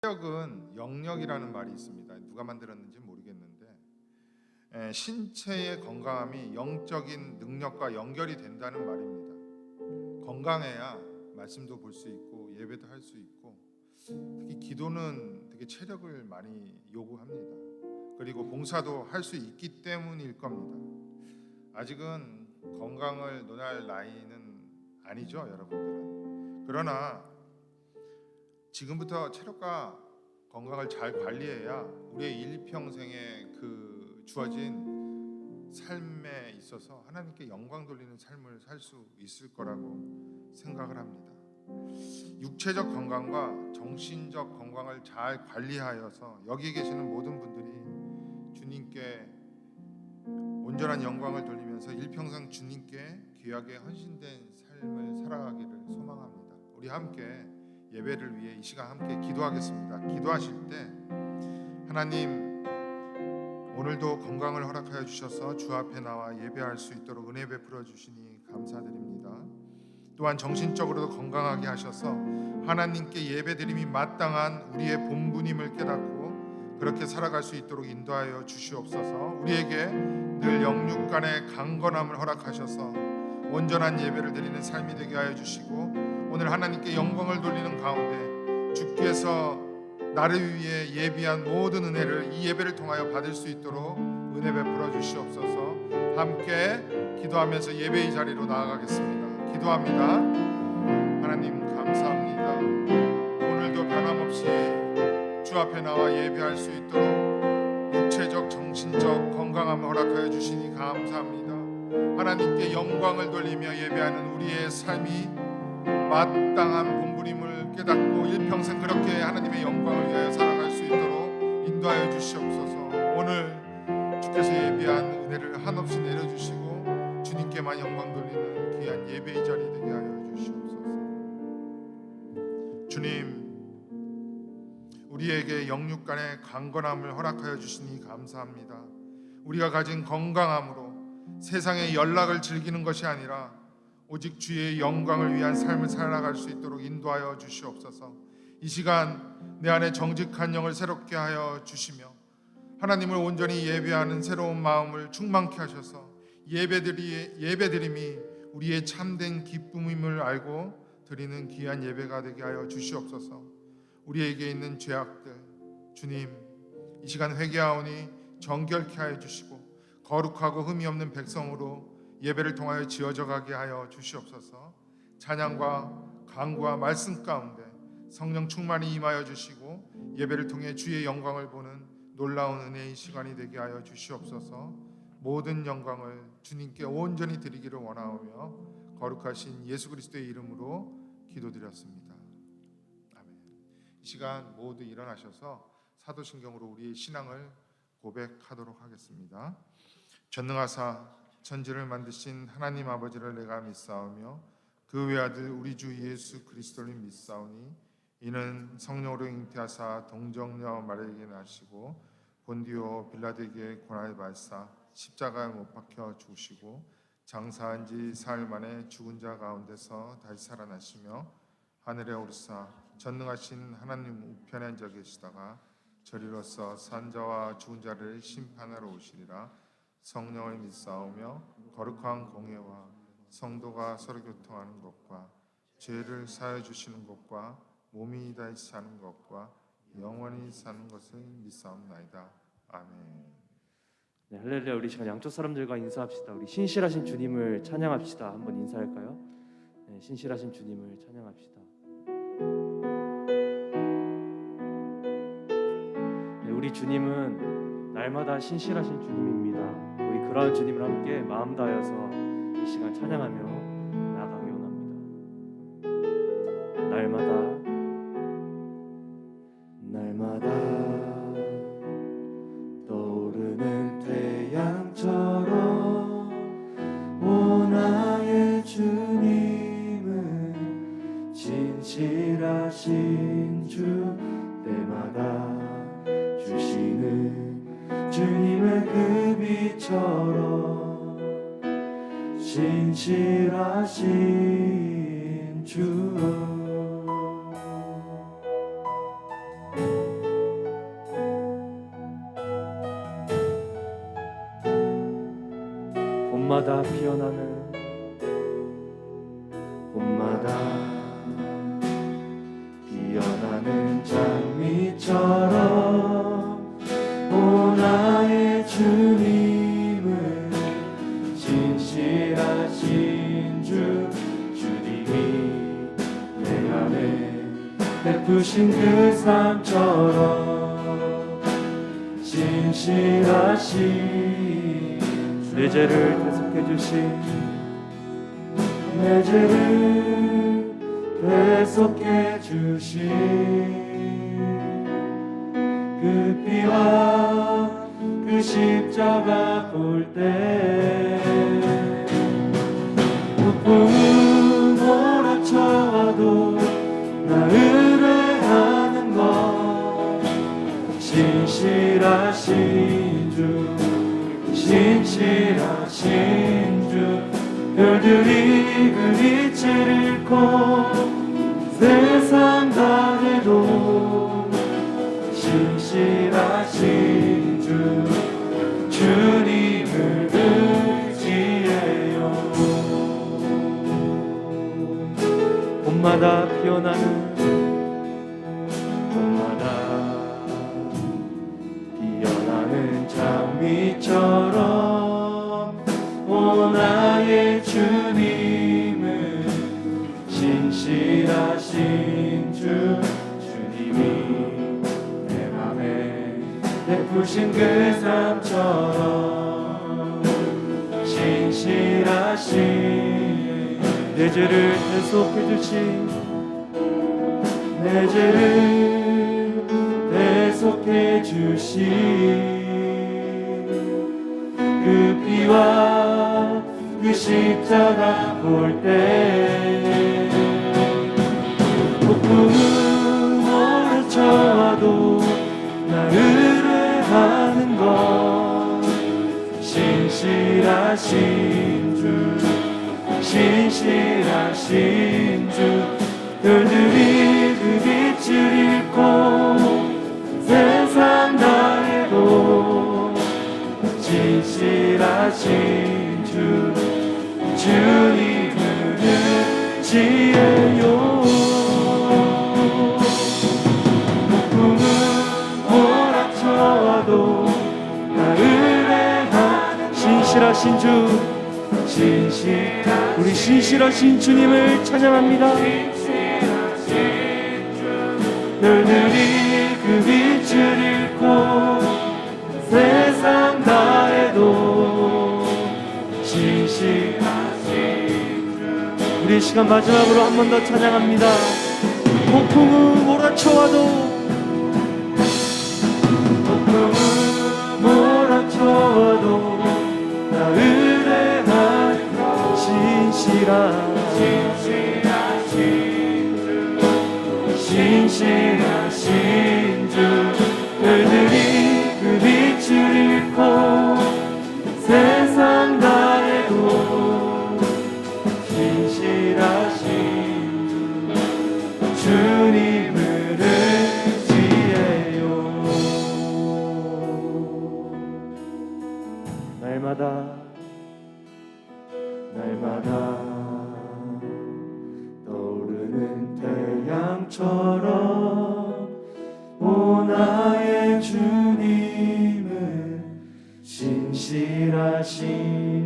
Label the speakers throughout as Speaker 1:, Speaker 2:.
Speaker 1: 체력은 영력이라는 말이 있습니다. 누가 만들었는지 모르겠는데 신체의 건강함이 영적인 능력과 연결이 된다는 말입니다. 건강해야 말씀도 볼 수 있고 예배도 할 수 있고, 특히 기도는 되게 체력을 많이 요구합니다. 그리고 봉사도 할 수 있기 때문일 겁니다. 아직은 건강을 논할 나이는 아니죠, 여러분들은. 그러나 지금부터 체력과 건강을 잘 관리해야 우리의 일평생에 그 주어진 삶에 있어서 하나님께 영광 돌리는 삶을 살 수 있을 거라고 생각을 합니다. 육체적 건강과 정신적 건강을 잘 관리하여서 여기 계시는 모든 분들이 주님께 온전한 영광을 돌리면서 일평생 주님께 귀하게 헌신된 삶을 살아가기를 소망합니다. 우리 함께 예배를 위해 이 시간 함께 기도하겠습니다. 기도하실 때 하나님, 오늘도 건강을 허락하여 주셔서 주 앞에 나와 예배할 수 있도록 은혜 베풀어 주시니 감사드립니다. 또한 정신적으로도 건강하게 하셔서 하나님께 예배드림이 마땅한 우리의 본분임을 깨닫고 그렇게 살아갈 수 있도록 인도하여 주시옵소서. 우리에게 늘 영육간의 강건함을 허락하셔서 온전한 예배를 드리는 삶이 되게 하여 주시고, 오늘 하나님께 영광을 돌리는 가운데 주께서 나를 위해 예비한 모든 은혜를 이 예배를 통하여 받을 수 있도록 은혜 베풀어 주시옵소서. 함께 기도하면서 예배의 자리로 나아가겠습니다. 기도합니다. 하나님 감사합니다. 오늘도 변함없이 주 앞에 나와 예배할 수 있도록 육체적 정신적 건강함을 허락하여 주시니 감사합니다. 하나님께 영광을 돌리며 예배하는 우리의 삶이 마땅한 본분임을 깨닫고 일평생 그렇게 하나님의 영광을 위하여 살아갈 수 있도록 인도하여 주시옵소서. 오늘 주께서 예비한 은혜를 한없이 내려주시고 주님께만 영광 돌리는 귀한 예배의 자리 되게 하여 주시옵소서. 주님, 우리에게 영육간의 강건함을 허락하여 주시니 감사합니다. 우리가 가진 건강함으로 세상의 연락을 즐기는 것이 아니라 오직 주의 영광을 위한 삶을 살아갈 수 있도록 인도하여 주시옵소서. 이 시간 내 안에 정직한 영을 새롭게 하여 주시며 하나님을 온전히 예배하는 새로운 마음을 충만케 하셔서 예배드림이 우리의 참된 기쁨임을 알고 드리는 귀한 예배가 되게 하여 주시옵소서. 우리에게 있는 죄악들 주님 이 시간 회개하오니 정결케 하여 주시고 거룩하고 흠이 없는 백성으로 예배를 통하여 지어져 가게 하여 주시옵소서. 찬양과 강구와 말씀 가운데 성령 충만히 임하여 주시고 예배를 통해 주의 영광을 보는 놀라운 은혜의 시간이 되게 하여 주시옵소서. 모든 영광을 주님께 온전히 드리기를 원하오며 거룩하신 예수 그리스도의 이름으로 기도드렸습니다. 아멘. 이 시간 모두 일어나셔서 사도신경으로 우리의 신앙을 고백하도록 하겠습니다. 전능하사 천지를 만드신 하나님 아버지를 내가 믿사오며 그 외아들 우리 주 예수 그리스도를 믿사오니 이는 성령으로 잉태하사 동정녀 마리아에게 나시고 본디오 빌라도에게 고난을 받사 십자가에 못 박혀 죽으시고 장사한 지 사흘 만에 죽은 자 가운데서 다시 살아나시며 하늘에 오르사 전능하신 하나님 우편에 앉아 계시다가 저리로서 산 자와 죽은 자를 심판하러 오시리라. 성령을 믿사오며 거룩한 공예와 성도가 서로 교통하는 것과 죄를 사하여 주시는 것과 몸이 다시 사는 것과 영원히 사는 것을 믿사옵나이다. 아멘.
Speaker 2: 네, 할렐루야. 우리 시간 양쪽 사람들과 인사합시다. 우리 신실하신 주님을 찬양합시다. 한번 인사할까요? 네, 신실하신 주님을 찬양합시다. 네, 우리 주님은 날마다 신실하신 주님입니다. 우리 그러한 주님을 함께 마음 다하여서 이 시간 찬양하며 나아가기 원합니다. 날마다 떠오르는 태양처럼 오 나의 주님은 신실하신 주 때마다 주시는 주님의 그 빛처럼 신실하신 주 베푸신 그 삶처럼 신실하신 내 죄를 대속해 주신 내 죄를 대속해 주신 그 피와 그 십자가 볼 때 폭풍 몰아쳐와도 나 의뢰하는 것 신실하신 주 신실하신 주 별들이 그 빛을 잃고 세상 다해도 신실하신 주 주님을 의지해요. 봄마다 피어나는 봄마다 피어나는 장미처럼 오 나의 주님은 신실하신 주 주님이 내 맘에 베푸신 그 삶처럼 신실하신 내 죄를 대속해 주신 내 죄를 대속해 주신 그 피와 그 십자가 볼 때 폭풍은 몰아쳐와도 나 의뢰하는 것 신실하신 주 신실하신 주 별들이 그 빛을 잃고 세상 다해도 신실하신 주 주님을 의지해요. 폭풍은 몰아쳐와도 나 의뢰하는 신실하신 주 우리 신실하신 주님을 찬양합니다. 별들이 그 빛을 잃고 세상 다해도 신실하신 주 우리 시간 마지막으로 한 번 더 찬양합니다. 폭풍은 몰아쳐와도 폭풍은 몰아쳐와도 나 의뢰하는 신실하신 주 별들이 그 빛을 잃고 세상 다해도 신실하신 주 주님을 의지해요. 날마다 떠오르는 태양처럼 오 나의 주님은 신실하신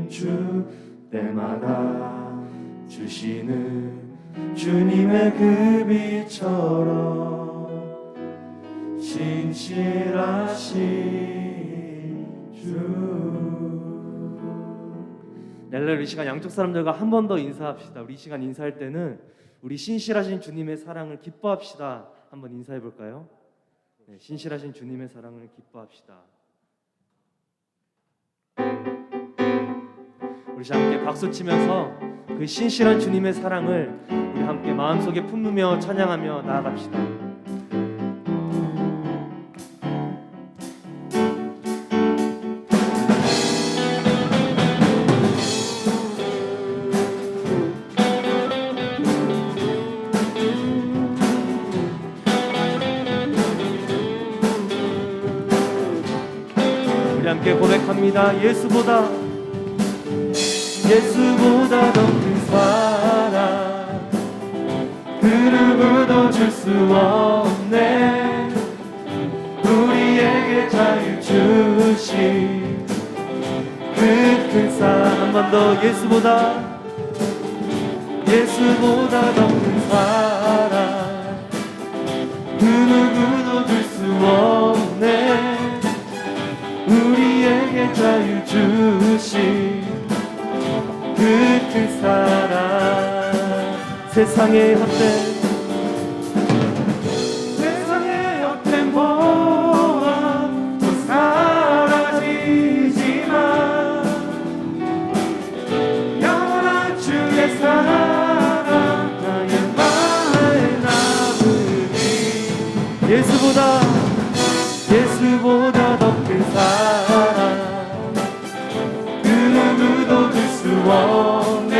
Speaker 2: 주 때마다 주시는 주님의 그 빛처럼 신실하신 주. 넬레 이 시간 양쪽 사람들과 한 번 더 인사합시다. 우리 이 시간 인사할 때는 우리 신실하신 주님의 사랑을 기뻐합시다. 한번 인사해 볼까요? 네, 신실하신 주님의 사랑을 기뻐합시다. 우리 함께 박수 치면서 그 신실한 주님의 사랑을 우리 함께 마음속에 품으며 찬양하며 나아갑시다. 함께 고백합니다. 예수보다 더 큰 사랑 그 누구도 줄 수 없네. 우리에게 자유 주신 그 큰 사랑 한 번 더 예수보다 더 큰 사랑 없네. 우리에게 자유 주신 그 큰 사랑. 세상의 헛된 보아 또 사라지지만 영원한 주의 사랑 나의 마음에 남으니. 예수보다 더 큰 사랑 그 누구도 줄 수 없네.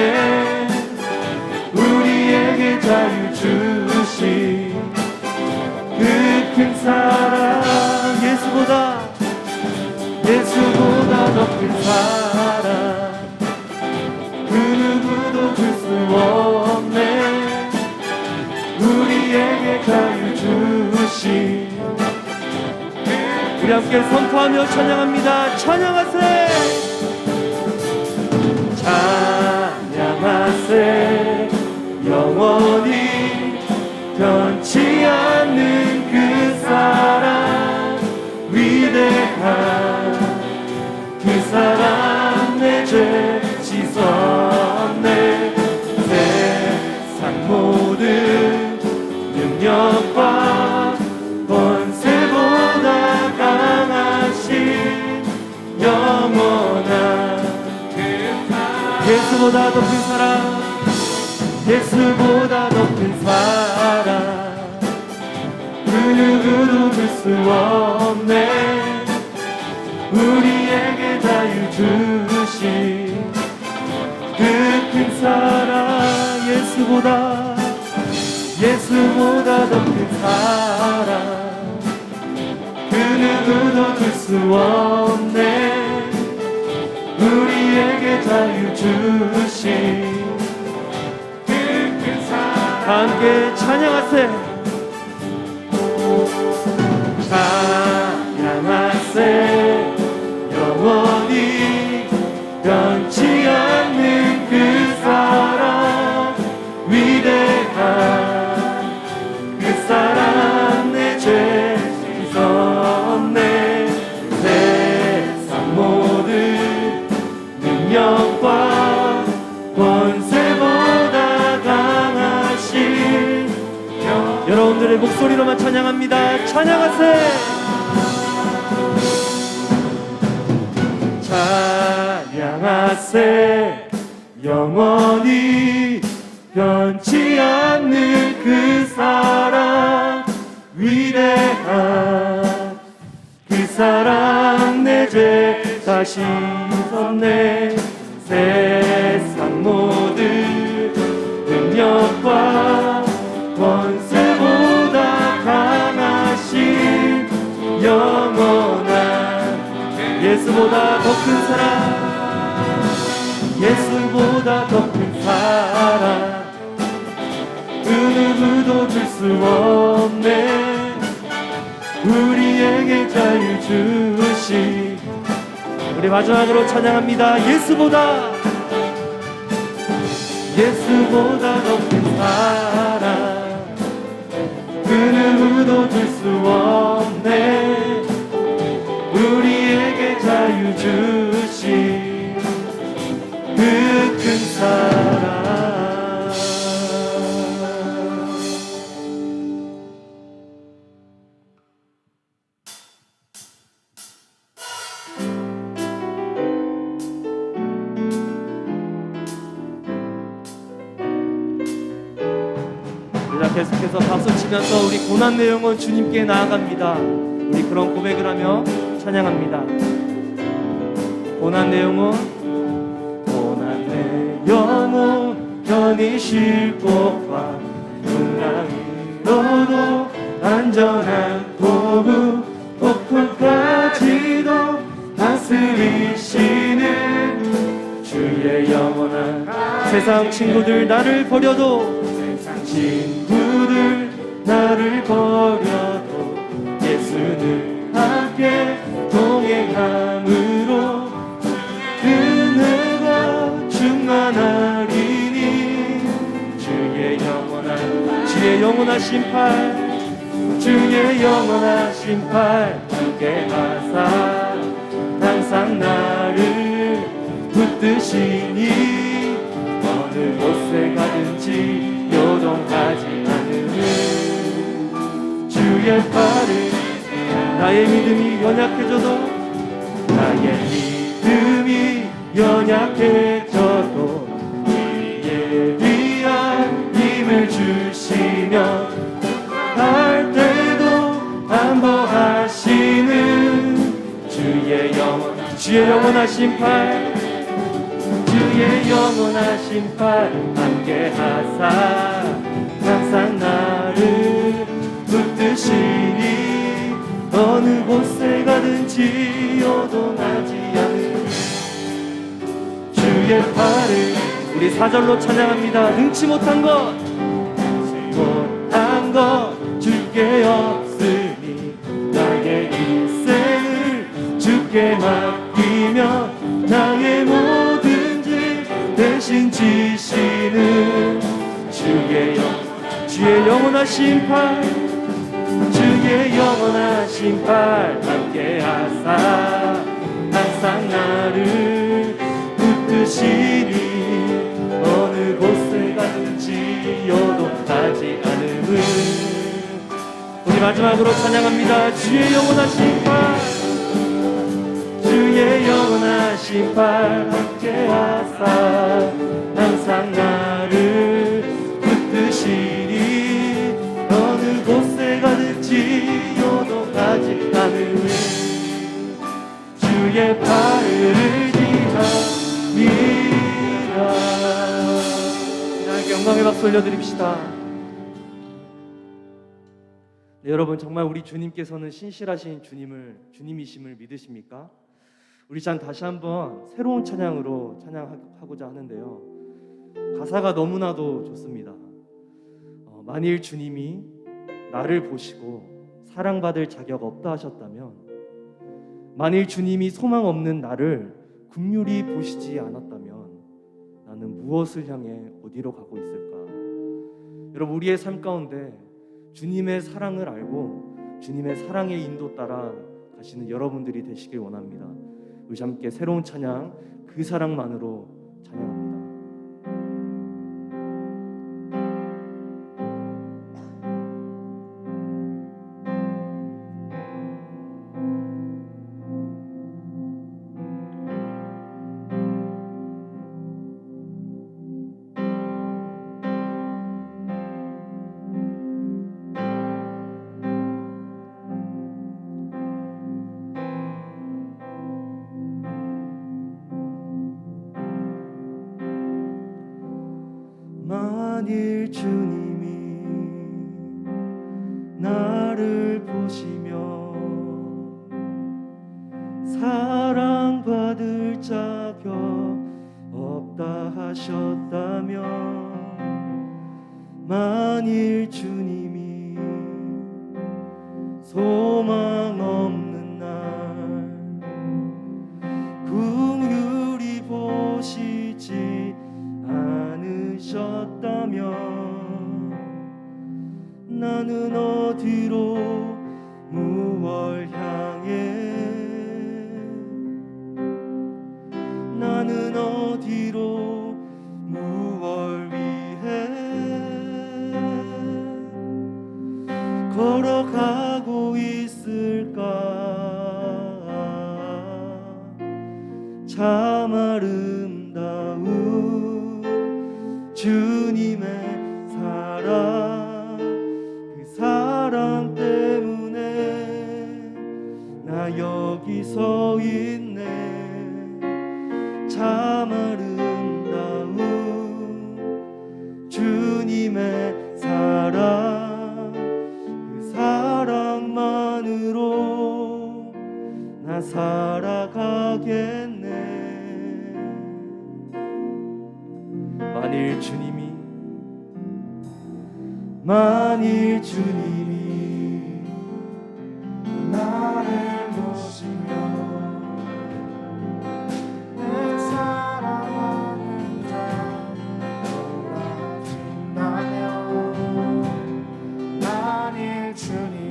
Speaker 2: 우리에게 자유 주신 그 큰 사랑. 예수보다 더 큰 사랑 그 누구도 줄 수 없네. 우리에게 자유 주신. 우리 함께 선포하며 찬양합니다. 찬양하세 찬양하세. 영원히 변치 않는 그 사랑. 위대한 그 사랑. 내 죄 씻었네. 세상 모든 능력과 권세보다 강하신 영원한 그 사랑. 예수보다 더 큰 사랑. 예수보다 더 큰 사랑 그 누구도 줄 수 없네. 우리에게 자유 주신 그 큰 사랑. 예수보다 더 큰 사랑 그 누구도 줄 수 없네. 우리에게 자유 주신 그 큰 사랑. 함께 찬양하세 찬양하세. 영원히 변치 않는 그 사랑. 위대한 그 사랑. 내 죄 씻었네. 세상 모든 능력과 권세보다 강하신 여러분들의 목소리로만 찬양합니다. 찬양하세 찬양하세. 영원히 변치 않는 그 사랑. 위대한 그 사랑. 내 죄 다 씻었네. 세상 모든 능력과 권세보다 강하신 영원한 예수보다 더 큰 사랑. 예수보다 더 큰 사랑 그 누구도 줄 수 없네. 우리에게 자유 주신. 우리 마지막으로 찬양합니다. 예수보다 더 큰 사랑 그 누구도 줄 수 없네. 우리에게 자유 주신 그 큰 사랑. 계속해서 박수 치면서 우리 고난의 영혼 주님께 나아갑니다. 우리 그런 고백을 하며 찬양합니다. 고난의 영혼 편히 쉴 곳과 풍랑으로도 안전한 고부 폭풍까지도 다스리시는 주의 영원한. 세상 친구들 나를 버려도 나를 버려도 예수는 함께 동행함으로 은혜가 충만하리니. 주의 영원하신 팔 주의 영원하신 팔 함께 하사 항상 나를 붙드시니 어느 곳에 가든지 요동하지 않으니 주의 팔을 나의 믿음이 연약해져도 나의 믿음이 연약해져도 우리에 위한 힘을 주시며 할 때도 안보하시는 주의 영원하신 팔 주의 영원하신 팔 함께 하사 항상 나를 붙드시니 어느 곳에 가든지 요동하지 않는 주의 팔을 우리 사절로 찬양합니다. 능치 못한 것 주께 없으니 나의 인생을 주께 맡기며 나의 모든 죄 대신 지시는 주의 영원하신 팔 주의 영원하신 팔 함께 하사 항상 나를 붙드시니 어느 곳에 가든지 요동하지 않음을 우리 마지막으로 찬양합니다. 주의 영원하신 팔 주의 영원하신 팔 함께 하사 항상 나를 붙드시니 어느 곳에 가든지 요동하지 않음을 주의 팔을 기합니다. 하나님께 영광의 박수 올려드립시다. 네, 여러분 정말 우리 주님께서는 신실하신 주님이심을 믿으십니까? 우리 다시 한번 새로운 찬양으로 찬양하고자 하는데요. 가사가 너무나도 좋습니다. 만일 주님이 나를 보시고 사랑받을 자격 없다 하셨다면, 만일 주님이 소망 없는 나를 긍휼히 보시지 않았다면 나는 무엇을 향해 어디로 가고 있을까? 여러분 우리의 삶 가운데 주님의 사랑을 알고 주님의 사랑의 인도 따라 가시는 여러분들이 되시길 원합니다. 우리 함께 새로운 찬양 그 사랑만으로 찬양합니다. 만일 주님이 나를 보시며 사랑받을 자격 없다 하셨다면, 만일 주님이 소망 없는 날 긍휼히 보시지 않으셨다면 나는 어디로 무얼 향해 나는 어디로 무얼 위해 걸어가고 있을까? 참 아름다운 주님의 사랑, 그 사랑 때문에 나 여기 서 있네. 참 아름다운 주님의 사랑, 그 사랑만으로 나 살아가겠네. 만일 주님이 나를 보시며 내 사랑하는 자 돌아준다면, 만일 주님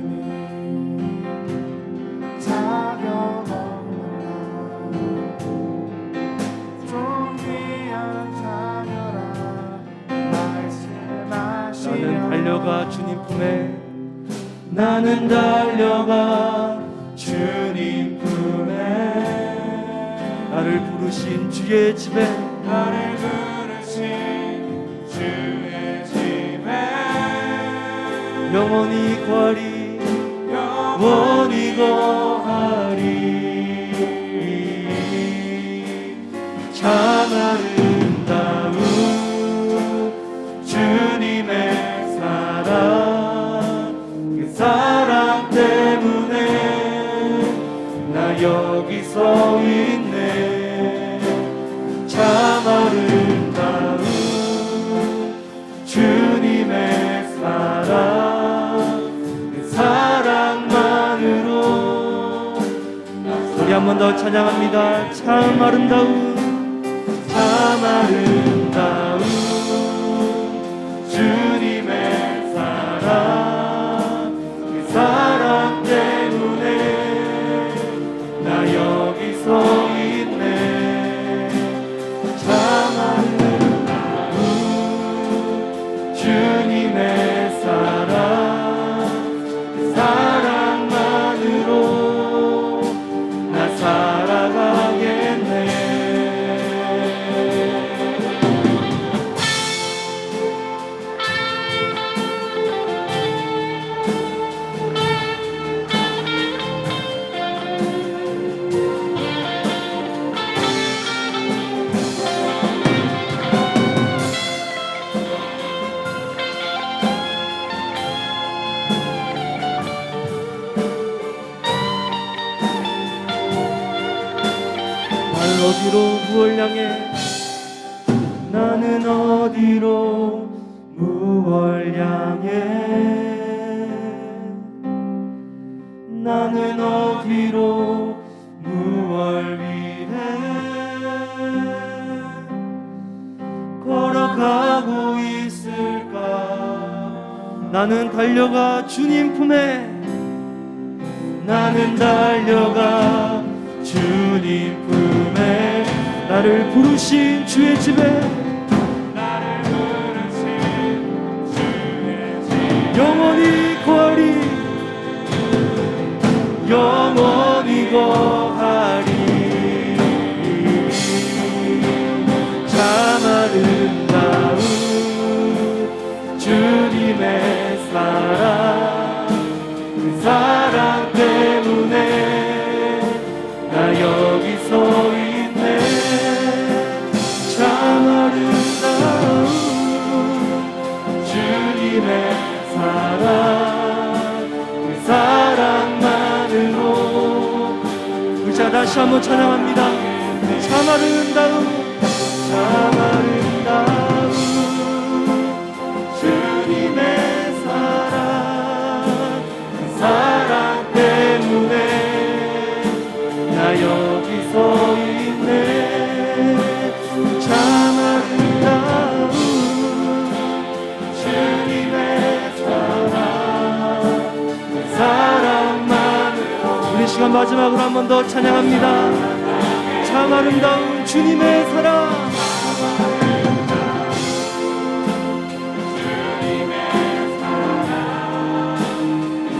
Speaker 2: 달려가 주님 품에 나는 달려가 주님 품에 나를 부르신 주의 집에
Speaker 3: 나를 부르신 주의 집에
Speaker 2: 영원히 거하리 영원히 거하리 참 아름다운 주님의 사랑 그 사랑 때문에 나 여기 서 있네 참 아름다운 주님의 사랑 그 사랑만으로 우리 한 번 더 찬양합니다. 참 아름다운 주님의 사랑 그 사랑 때문에 나 여기 서 있네 참 아름다운 주님의 사랑 그 사랑만으로 나 살아가겠네 어디로 무얼 향해 나는 어디로 무얼 향해 나는 어디로 무얼 위해 걸어가고 있을까 나는 달려가 주님 품에 나는 달려가 주님 품에 나를 부르신 주의 집에
Speaker 3: 나를 부르신 주의 집에
Speaker 2: 영원히 거하리 영원히 거하리 참 아름다운 주님의 사랑 그 사랑 때문에 나 여기 서 있네 참 아름다운 주님의 사랑 그 사랑만으로 우리 자 다시 한번 찬양합니다. 참 아름다운 주님의 사랑 그 사랑 때문에 나 여기 서 있네 참 아름다운 주님의 사랑 그 사랑만으로 우리 시간 마지막으로 한 번 더 찬양합니다. 참 아름다운 주님의 사랑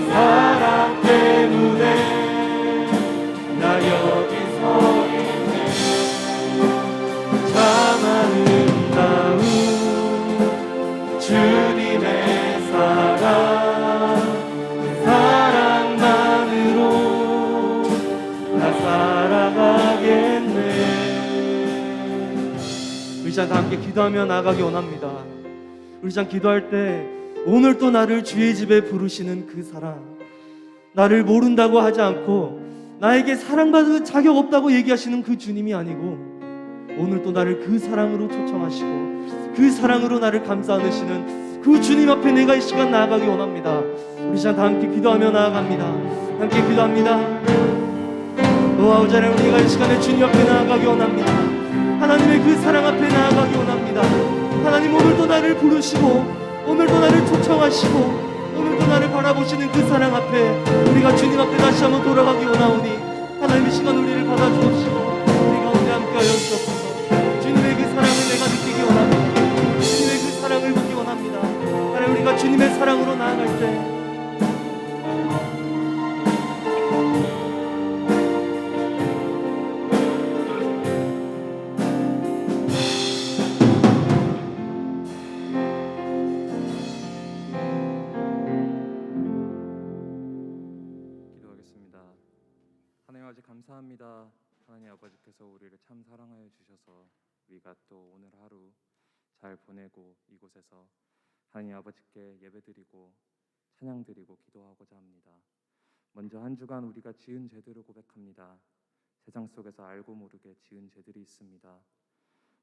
Speaker 2: 사랑 때문에 나 여기 서 있네 참 아름다운 주님의 사랑 그 사랑만으로 나 살아가겠네 우리 자 다 함께 기도하며 나아가기 원합니다. 우리 자 기도할 때 오늘 또 나를 주의 집에 부르시는 그 사랑 나를 모른다고 하지 않고 나에게 사랑받을 자격 없다고 얘기하시는 그 주님이 아니고 오늘 또 나를 그 사랑으로 초청하시고 그 사랑으로 나를 감싸 안으시는 그 주님 앞에 내가 이 시간 나아가기 원합니다. 우리 시간 다 함께 기도하며 나아갑니다. 함께 기도합니다. 노아우자는 우리가 이 시간에 주님 앞에 나아가기 원합니다. 하나님의 그 사랑 앞에 나아가기 원합니다. 하나님 오늘도 나를 부르시고 오늘도 나를 초청하시고 오늘도 나를 바라보시는 그 사랑 앞에 우리가 주님 앞에 다시 한번 돌아가기 원하오니 하나님 이 시간 우리를 받아주옵시고 우리 가운데 함께 하여 주옵소서. 주님의 그 사랑을 내가 느끼기 원합니다. 주님의 그 사랑을 보기 원합니다. 하나님 우리가 우리가 주님의 사랑으로 나아갈 때
Speaker 4: 기도하겠습니다. 하나님 아버지 감사합니다. 하나님 아버지께서 우리를 참 사랑하여 주셔서 우리가 또 오늘 하루 잘 보내고 이곳에서 하나님 아버지께 예배드리고 찬양드리고 기도하고자 합니다. 먼저 한 주간 우리가 지은 죄들을 고백합니다. 세상 속에서 알고 모르게 지은 죄들이 있습니다.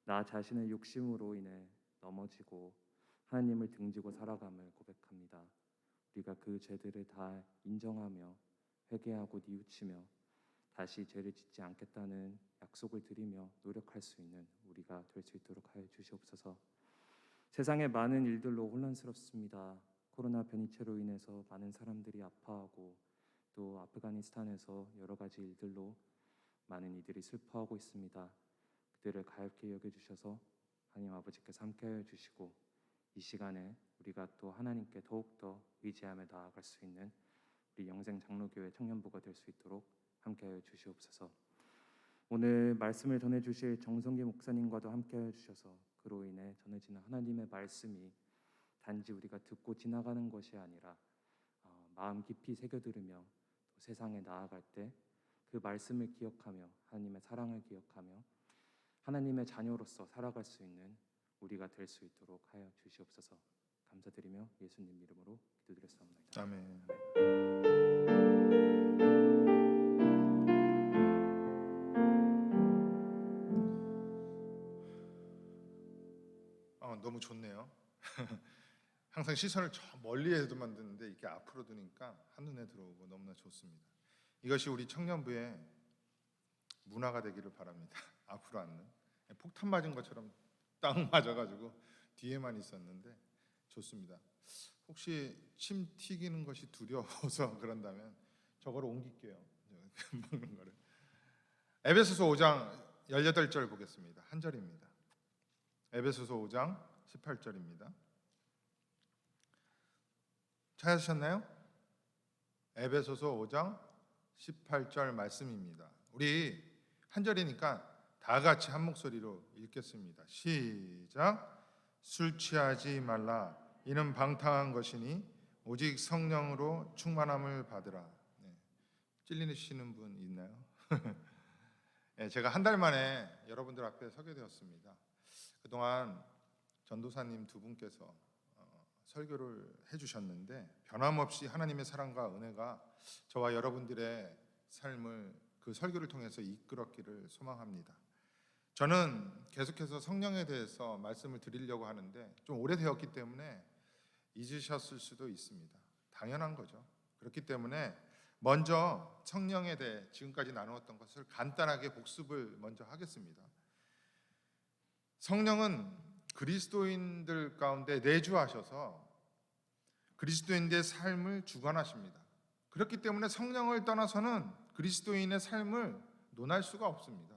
Speaker 4: 나 자신의 욕심으로 인해 넘어지고 하나님을 등지고 살아감을 고백합니다. 우리가 그 죄들을 다 인정하며 회개하고 뉘우치며 다시 죄를 짓지 않겠다는 약속을 드리며 노력할 수 있는 우리가 될 수 있도록 하여 주시옵소서. 세상의 많은 일들로 혼란스럽습니다. 코로나 변이체로 인해서 많은 사람들이 아파하고 또 아프가니스탄에서 여러 가지 일들로 많은 이들이 슬퍼하고 있습니다. 그들을 가엾게 여겨주셔서 하나님 아버지께서 함께하여 주시고 이 시간에 우리가 또 하나님께 더욱더 의지하며 나아갈 수 있는 우리 영생 장로교회 청년부가 될 수 있도록 함께하여 주시옵소서. 오늘 말씀을 전해주실 정성기 목사님과도 함께하여 주셔서 그로 인해 전해지는 하나님의 말씀이 단지 우리가 듣고 지나가는 것이 아니라 마음 깊이 새겨들으며 또 세상에 나아갈 때 그 말씀을 기억하며 하나님의 사랑을 기억하며 하나님의 자녀로서 살아갈 수 있는 우리가 될 수 있도록 하여 주시옵소서. 감사드리며 예수님 이름으로 기도드렸사옵나이다.
Speaker 1: 아멘. 너무 좋네요. 항상 시선을 저 멀리에도만 두는데 이렇게 앞으로 두니까 한눈에 들어오고 너무나 좋습니다. 이것이 우리 청년부의 문화가 되기를 바랍니다. 앞으로 앉는 폭탄 맞은 것처럼 딱 맞아가지고 뒤에만 있었는데 좋습니다. 혹시 침 튀기는 것이 두려워서 그런다면 저거를 옮길게요. 먹는 거를. 에베소서 5장 18절 보겠습니다. 한 절입니다. 에베소서 5장 18절입니다. 찾으셨나요? 에베소서 5장 18절 말씀입니다. 우리 한 절이니까 다 같이 한 목소리로 읽겠습니다. 시작. 술 취하지 말라. 이는 방탕한 것이니 오직 성령으로 충만함을 받으라. 네. 찔리시는 분 있나요? 네, 제가 한 달 만에 여러분들 앞에 서게 되었습니다. 그동안 전도사님 두 분께서 설교를 해주셨는데 변함없이 하나님의 사랑과 은혜가 저와 여러분들의 삶을 그 설교를 통해서 이끌었기를 소망합니다. 저는 계속해서 성령에 대해서 말씀을 드리려고 하는데 좀 오래되었기 때문에 잊으셨을 수도 있습니다. 당연한 거죠. 그렇기 때문에 먼저 성령에 대해 지금까지 나누었던 것을 간단하게 복습을 먼저 하겠습니다. 성령은 그리스도인들 가운데 내주하셔서 그리스도인들의 삶을 주관하십니다. 그렇기 때문에 성령을 떠나서는 그리스도인의 삶을 논할 수가 없습니다.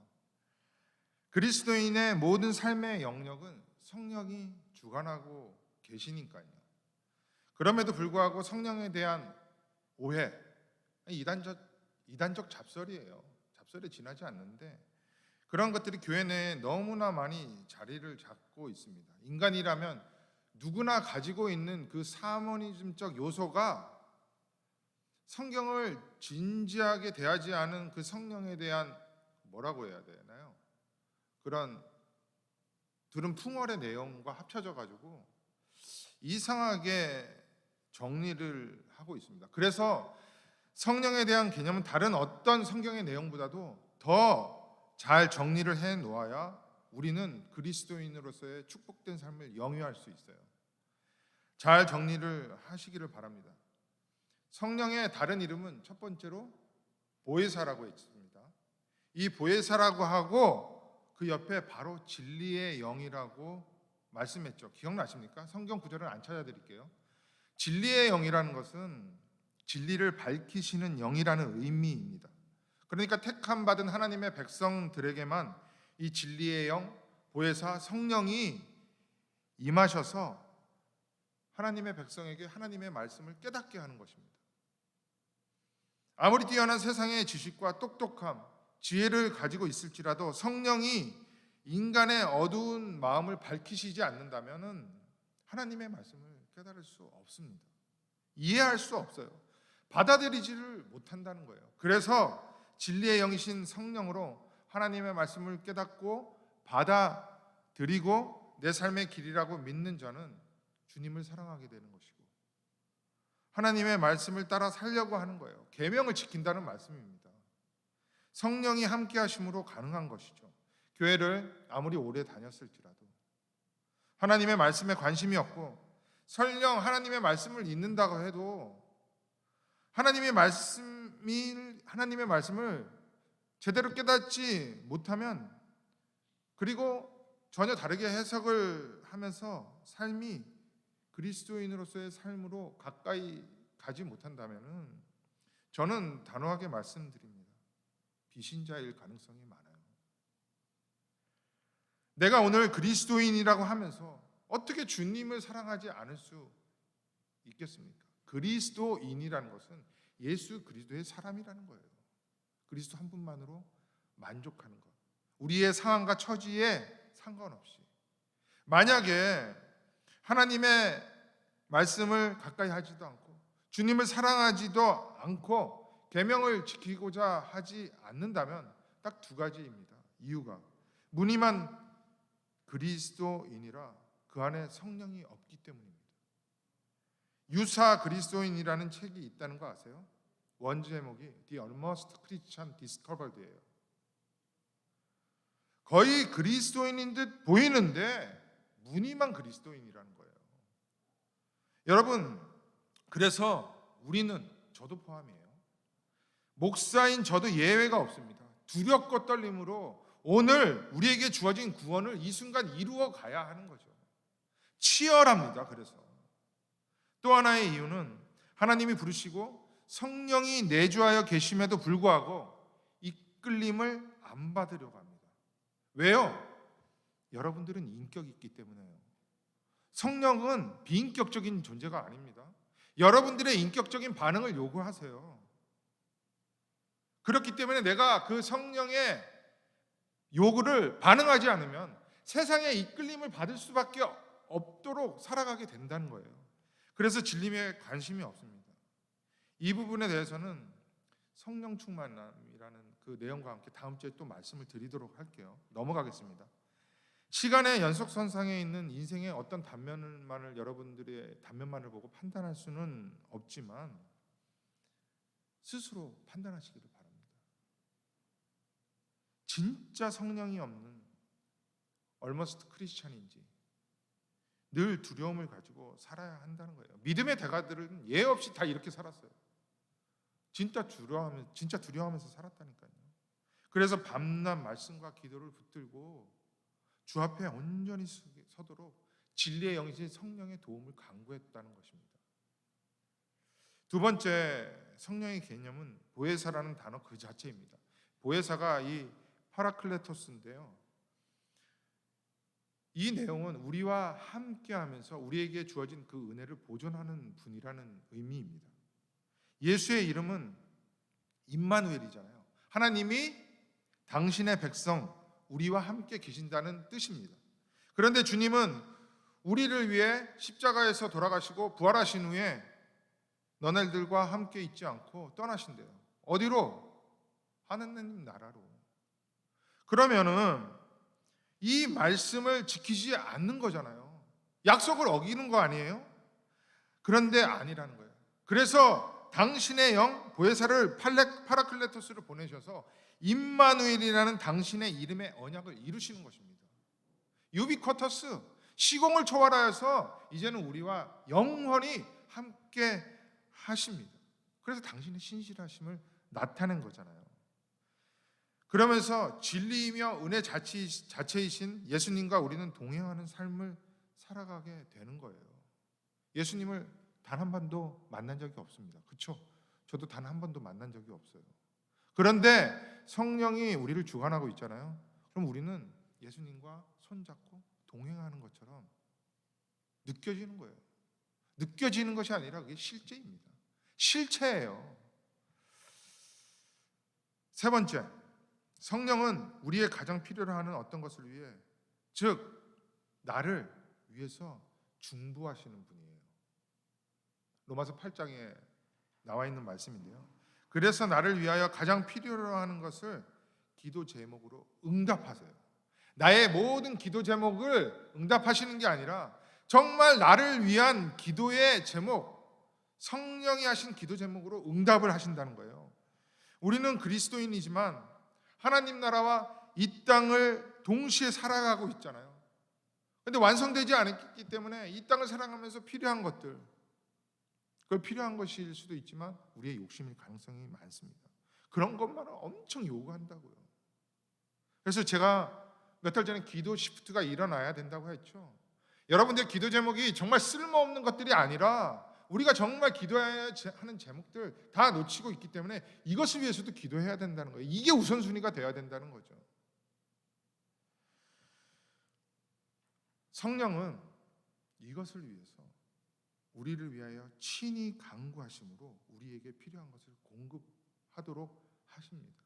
Speaker 1: 그리스도인의 모든 삶의 영역은 성령이 주관하고 계시니까요. 그럼에도 불구하고 성령에 대한 오해, 이단적 잡설이에요. 잡설에 지나지 않는데 그런 것들이 교회 내에 너무나 많이 자리를 잡고 있습니다. 인간이라면 누구나 가지고 있는 그 사모니즘적 요소가 성경을 진지하게 대하지 않은 그 성령에 대한 뭐라고 해야 되나요? 그런 들은 풍월의 내용과 합쳐져 가지고 이상하게 정리를 하고 있습니다. 그래서 성령에 대한 개념은 다른 어떤 성경의 내용보다도 더 잘 정리를 해 놓아야 우리는 그리스도인으로서의 축복된 삶을 영위할 수 있어요. 잘 정리를 하시기를 바랍니다. 성령의 다른 이름은 첫 번째로 보혜사라고 했습니다. 이 보혜사라고 하고 그 옆에 바로 진리의 영이라고 말씀했죠. 기억나십니까? 성경 구절을 안 찾아드릴게요. 진리의 영이라는 것은 진리를 밝히시는 영이라는 의미입니다. 그러니까 택함 받은 하나님의 백성들에게만 이 진리의 영, 보혜사 성령이 임하셔서 하나님의 백성에게 하나님의 말씀을 깨닫게 하는 것입니다. 아무리 뛰어난 세상의 지식과 똑똑함, 지혜를 가지고 있을지라도 성령이 인간의 어두운 마음을 밝히시지 않는다면 하나님의 말씀을 깨달을 수 없습니다. 이해할 수 없어요. 받아들이지를 못한다는 거예요. 그래서 진리의 영이신 성령으로 하나님의 말씀을 깨닫고 받아들이고 내 삶의 길이라고 믿는 자는 주님을 사랑하게 되는 것이고 하나님의 말씀을 따라 살려고 하는 거예요. 계명을 지킨다는 말씀입니다. 성령이 함께 하심으로 가능한 것이죠. 교회를 아무리 오래 다녔을지라도 하나님의 말씀에 관심이 없고 설령 하나님의 말씀을 읽는다고 해도 하나님의 말씀을 제대로 깨닫지 못하면 그리고 전혀 다르게 해석을 하면서 삶이 그리스도인으로서의 삶으로 가까이 가지 못한다면 저는 단호하게 말씀드립니다. 비신자일 가능성이 많아요. 내가 오늘 그리스도인이라고 하면서 어떻게 주님을 사랑하지 않을 수 있겠습니까? 그리스도인이라는 것은 예수 그리스도의 사람이라는 거예요. 그리스도 한 분만으로 만족하는 것. 우리의 상황과 처지에 상관없이 만약에 하나님의 말씀을 가까이 하지도 않고 주님을 사랑하지도 않고 계명을 지키고자 하지 않는다면 딱 두 가지입니다. 이유가 무늬만 그리스도인이라 그 안에 성령이 없기 때문입니다. 유사 그리스도인이라는 책이 있다는 거 아세요? 원제 제목이 The Almost Christian Discovered예요. 거의 그리스도인인 듯 보이는데 무늬만 그리스도인이라는 거예요. 여러분, 그래서 우리는 저도 포함이에요. 목사인 저도 예외가 없습니다. 두렵고 떨림으로 오늘 우리에게 주어진 구원을 이 순간 이루어 가야 하는 거죠. 치열합니다. 그래서 또 하나의 이유는 하나님이 부르시고 성령이 내주하여 계심에도 불구하고 이끌림을 안 받으려고 합니다. 왜요? 여러분들은 인격이 있기 때문에요. 성령은 비인격적인 존재가 아닙니다. 여러분들의 인격적인 반응을 요구하세요. 그렇기 때문에 내가 그 성령의 요구를 반응하지 않으면 세상의 이끌림을 받을 수밖에 없도록 살아가게 된다는 거예요. 그래서 진림에 관심이 없습니다. 이 부분에 대해서는 성령 충만이라는 그 내용과 함께 다음 주에 또 말씀을 드리도록 할게요. 넘어가겠습니다. 시간의 연속선상에 있는 인생의 어떤 단면만을 여러분들의 단면만을 보고 판단할 수는 없지만 스스로 판단하시기를 바랍니다. 진짜 성령이 없는 얼머스트 크리스찬인지 늘 두려움을 가지고 살아야 한다는 거예요. 믿음의 대가들은 예 없이 다 이렇게 살았어요. 진짜 두려워하면서 살았다니까요. 그래서 밤낮 말씀과 기도를 붙들고 주 앞에 온전히 서도록 진리의 영이신 성령의 도움을 간구했다는 것입니다. 두 번째, 성령의 개념은 보혜사라는 단어 그 자체입니다. 보혜사가 이 파라클레토스인데요. 이 내용은 우리와 함께하면서 우리에게 주어진 그 은혜를 보존하는 분이라는 의미입니다. 예수의 이름은 임마누엘이잖아요. 하나님이 당신의 백성 우리와 함께 계신다는 뜻입니다. 그런데 주님은 우리를 위해 십자가에서 돌아가시고 부활하신 후에 너네들과 함께 있지 않고 떠나신대요. 어디로? 하느님 나라로. 그러면은 이 말씀을 지키지 않는 거잖아요. 약속을 어기는 거 아니에요? 그런데 아니라는 거예요. 그래서 당신의 영 보혜사를 파라클레토스를 보내셔서 임마누엘이라는 당신의 이름의 언약을 이루시는 것입니다. 유비쿼터스, 시공을 초월하여서 이제는 우리와 영원히 함께 하십니다. 그래서 당신의 신실하심을 나타낸 거잖아요. 그러면서 진리이며 은혜 자체이신 예수님과 우리는 동행하는 삶을 살아가게 되는 거예요. 예수님을 단 한 번도 만난 적이 없습니다. 그렇죠? 저도 단 한 번도 만난 적이 없어요. 그런데 성령이 우리를 주관하고 있잖아요. 그럼 우리는 예수님과 손잡고 동행하는 것처럼 느껴지는 거예요. 느껴지는 것이 아니라 그게 실제입니다. 실체예요. 세 번째, 성령은 우리의 가장 필요로 하는 어떤 것을 위해, 즉 나를 위해서 중보하시는 분이에요. 로마서 8장에 나와 있는 말씀인데요. 그래서 나를 위하여 가장 필요로 하는 것을 기도 제목으로 응답하세요. 나의 모든 기도 제목을 응답하시는 게 아니라 정말 나를 위한 기도의 제목, 성령이 하신 기도 제목으로 응답을 하신다는 거예요. 우리는 그리스도인이지만 하나님 나라와 이 땅을 동시에 살아가고 있잖아요. 근데 완성되지 않았기 때문에 이 땅을 살아가면서 필요한 것들, 그걸 필요한 것일 수도 있지만 우리의 욕심일 가능성이 많습니다. 그런 것만은 엄청 요구한다고요. 그래서 제가 몇 달 전에 기도 시프트가 일어나야 된다고 했죠. 여러분들 기도 제목이 정말 쓸모없는 것들이 아니라 우리가 정말 기도해야 하는 제목들 다 놓치고 있기 때문에 이것을 위해서도 기도해야 된다는 거예요. 이게 우선순위가 돼야 된다는 거죠. 성령은 이것을 위해서 우리를 위하여 친히 간구하심으로 우리에게 필요한 것을 공급하도록 하십니다.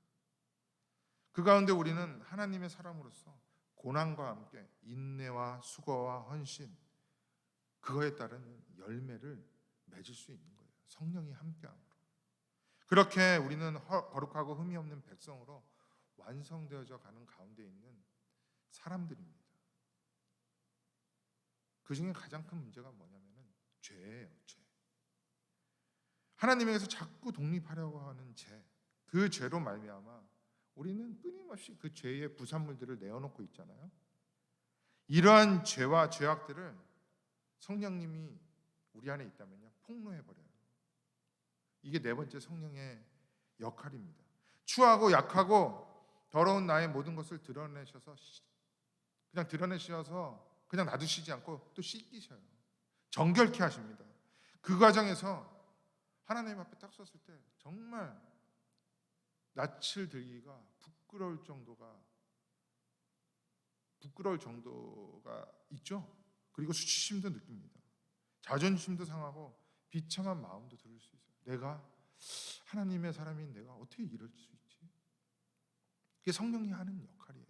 Speaker 1: 그 가운데 우리는 하나님의 사람으로서 고난과 함께 인내와 수고와 헌신, 그거에 따른 열매를 맺을 수 있는 거예요. 성령이 함께함으로. 그렇게 우리는 거룩하고 흠이 없는 백성으로 완성되어져 가는 가운데 있는 사람들입니다. 그 중에 가장 큰 문제가 뭐냐면은 죄예요. 죄. 하나님에게서 자꾸 독립하려고 하는 죄. 그 죄로 말미암아 우리는 끊임없이 그 죄의 부산물들을 내어놓고 있잖아요. 이러한 죄와 죄악들을 성령님이 우리 안에 있다면요, 폭로해버려요. 이게 네 번째 성령의 역할입니다. 추하고 약하고 더러운 나의 모든 것을 드러내셔서 그냥 놔두시지 않고 또 씻기셔요. 정결케 하십니다. 그 과정에서 하나님 앞에 딱 섰을 때 정말 낯을 들기가 부끄러울 정도가 있죠. 그리고 수치심도 느낍니다. 자존심도 상하고 비참한 마음도 들을 수 있어요. 내가 하나님의 사람인 내가 어떻게 이럴 수 있지? 그게 성령이 하는 역할이에요.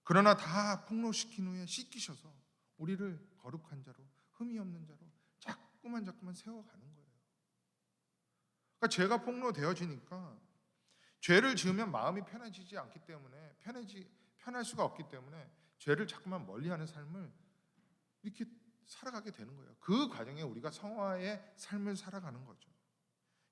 Speaker 1: 그러나 다 폭로시킨 후에 씻기셔서 우리를 거룩한 자로, 흠이 없는 자로 자꾸만 세워가는 거예요. 그러니까 죄가 폭로되어지니까 죄를 지으면 마음이 편해지지 않기 때문에 편할 수가 없기 때문에 죄를 자꾸만 멀리하는 삶을 이렇게 살아가게 되는 거예요. 그 과정에 우리가 성화의 삶을 살아가는 거죠.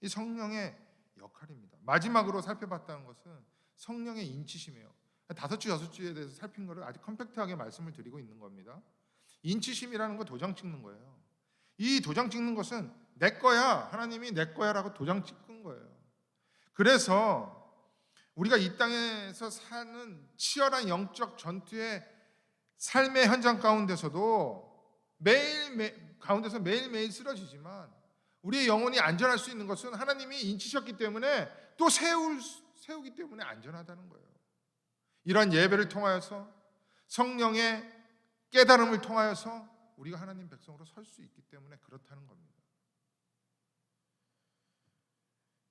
Speaker 1: 이 성령의 역할입니다. 마지막으로 살펴봤다는 것은 성령의 인치심이에요. 5주, 6주에 대해서 살핀 거를 아주 컴팩트하게 말씀을 드리고 있는 겁니다. 인치심이라는 거 도장 찍는 거예요. 이 도장 찍는 것은 내 거야, 하나님이 내 거야라고 도장 찍은 거예요. 그래서 우리가 이 땅에서 사는 치열한 영적 전투의 삶의 현장 가운데서도 매일매일 쓰러지지만 우리의 영혼이 안전할 수 있는 것은 하나님이 인치셨기 때문에 또 세우기 때문에 안전하다는 거예요. 이러한 예배를 통하여서 성령의 깨달음을 통하여서 우리가 하나님 백성으로 설 수 있기 때문에 그렇다는 겁니다.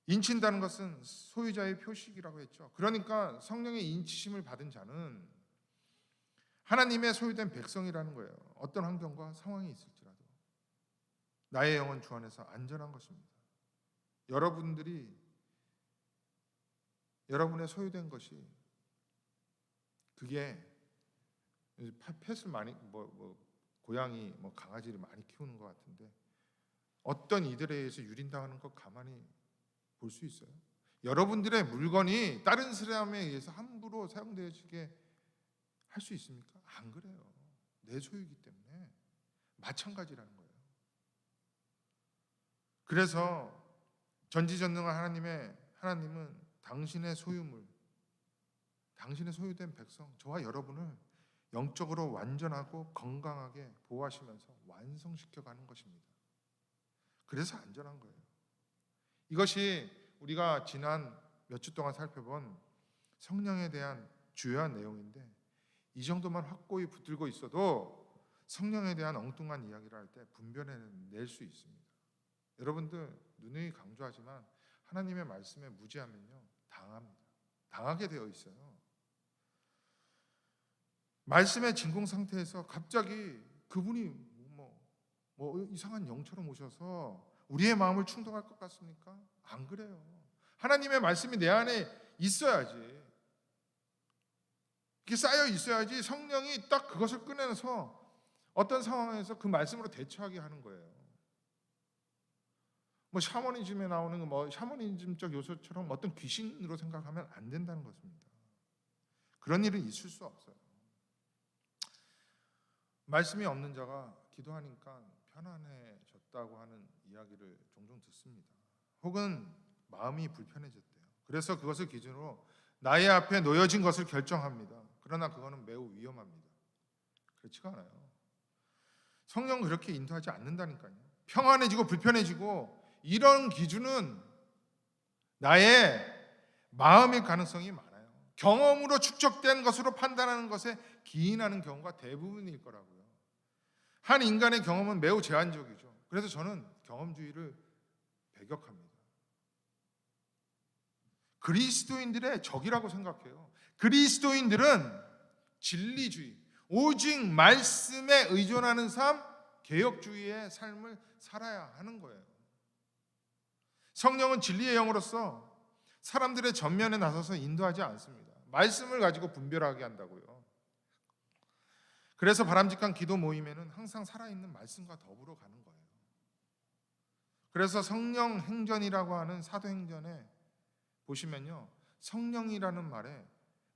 Speaker 1: 인친다는 것은 소유자의 표식이라고 했죠. 그러니까 성령의 인치심을 받은 자는 하나님의 소유된 백성이라는 거예요. 어떤 환경과 상황이 있을지라도 나의 영혼 주 안에서 안전한 것입니다. 여러분의 소유된 것이 그게 펫을 많이 고양이 강아지를 많이 키우는 것 같은데 어떤 이들에 의해서 유린당하는 것 가만히 볼 수 있어요? 여러분들의 물건이 다른 사람에 의해서 함부로 사용되어지게 할 수 있습니까? 안 그래요. 내 소유이기 때문에 마찬가지라는 거예요. 그래서 전지전능한 하나님은 당신의 소유물, 당신의 소유된 백성, 저와 여러분을 영적으로 완전하고 건강하게 보호하시면서 완성시켜가는 것입니다. 그래서 안전한 거예요. 이것이 우리가 지난 몇 주 동안 살펴본 성령에 대한 주요한 내용인데 이 정도만 확고히 붙들고 있어도 성령에 대한 엉뚱한 이야기를 할 때 분별해낼 수 있습니다. 여러분들 누누이 강조하지만 하나님의 말씀에 무지하면요 당합니다. 당하게 되어 있어요. 말씀의 진공 상태에서 갑자기 그분이 뭐 이상한 영처럼 오셔서 우리의 마음을 충동할 것 같습니까? 안 그래요. 하나님의 말씀이 내 안에 있어야지. 이게 쌓여 있어야지 성령이 딱 그것을 꺼내서 어떤 상황에서 그 말씀으로 대처하게 하는 거예요. 뭐 샤머니즘에 나오는 뭐 샤머니즘적 요소처럼 어떤 귀신으로 생각하면 안 된다는 것입니다. 그런 일은 있을 수 없어요. 말씀이 없는 자가 기도하니까 편안해졌다고 하는 이야기를 종종 듣습니다. 혹은 마음이 불편해졌대요. 그래서 그것을 기준으로 나의 앞에 놓여진 것을 결정합니다. 그러나 그거는 매우 위험합니다. 그렇지가 않아요. 성령은 그렇게 인도하지 않는다니까요. 평안해지고 불편해지고 이런 기준은 나의 마음일 가능성이 많아요. 경험으로 축적된 것으로 판단하는 것에 기인하는 경우가 대부분일 거라고요. 한 인간의 경험은 매우 제한적이죠. 그래서 저는 경험주의를 배격합니다. 그리스도인들의 적이라고 생각해요. 그리스도인들은 진리주의, 오직 말씀에 의존하는 삶, 개혁주의의 삶을 살아야 하는 거예요. 성령은 진리의 영으로서 사람들의 전면에 나서서 인도하지 않습니다. 말씀을 가지고 분별하게 한다고요. 그래서 바람직한 기도 모임에는 항상 살아있는 말씀과 더불어 가는 거예요. 그래서 성령 행전이라고 하는 사도행전에 보시면요, 성령이라는 말에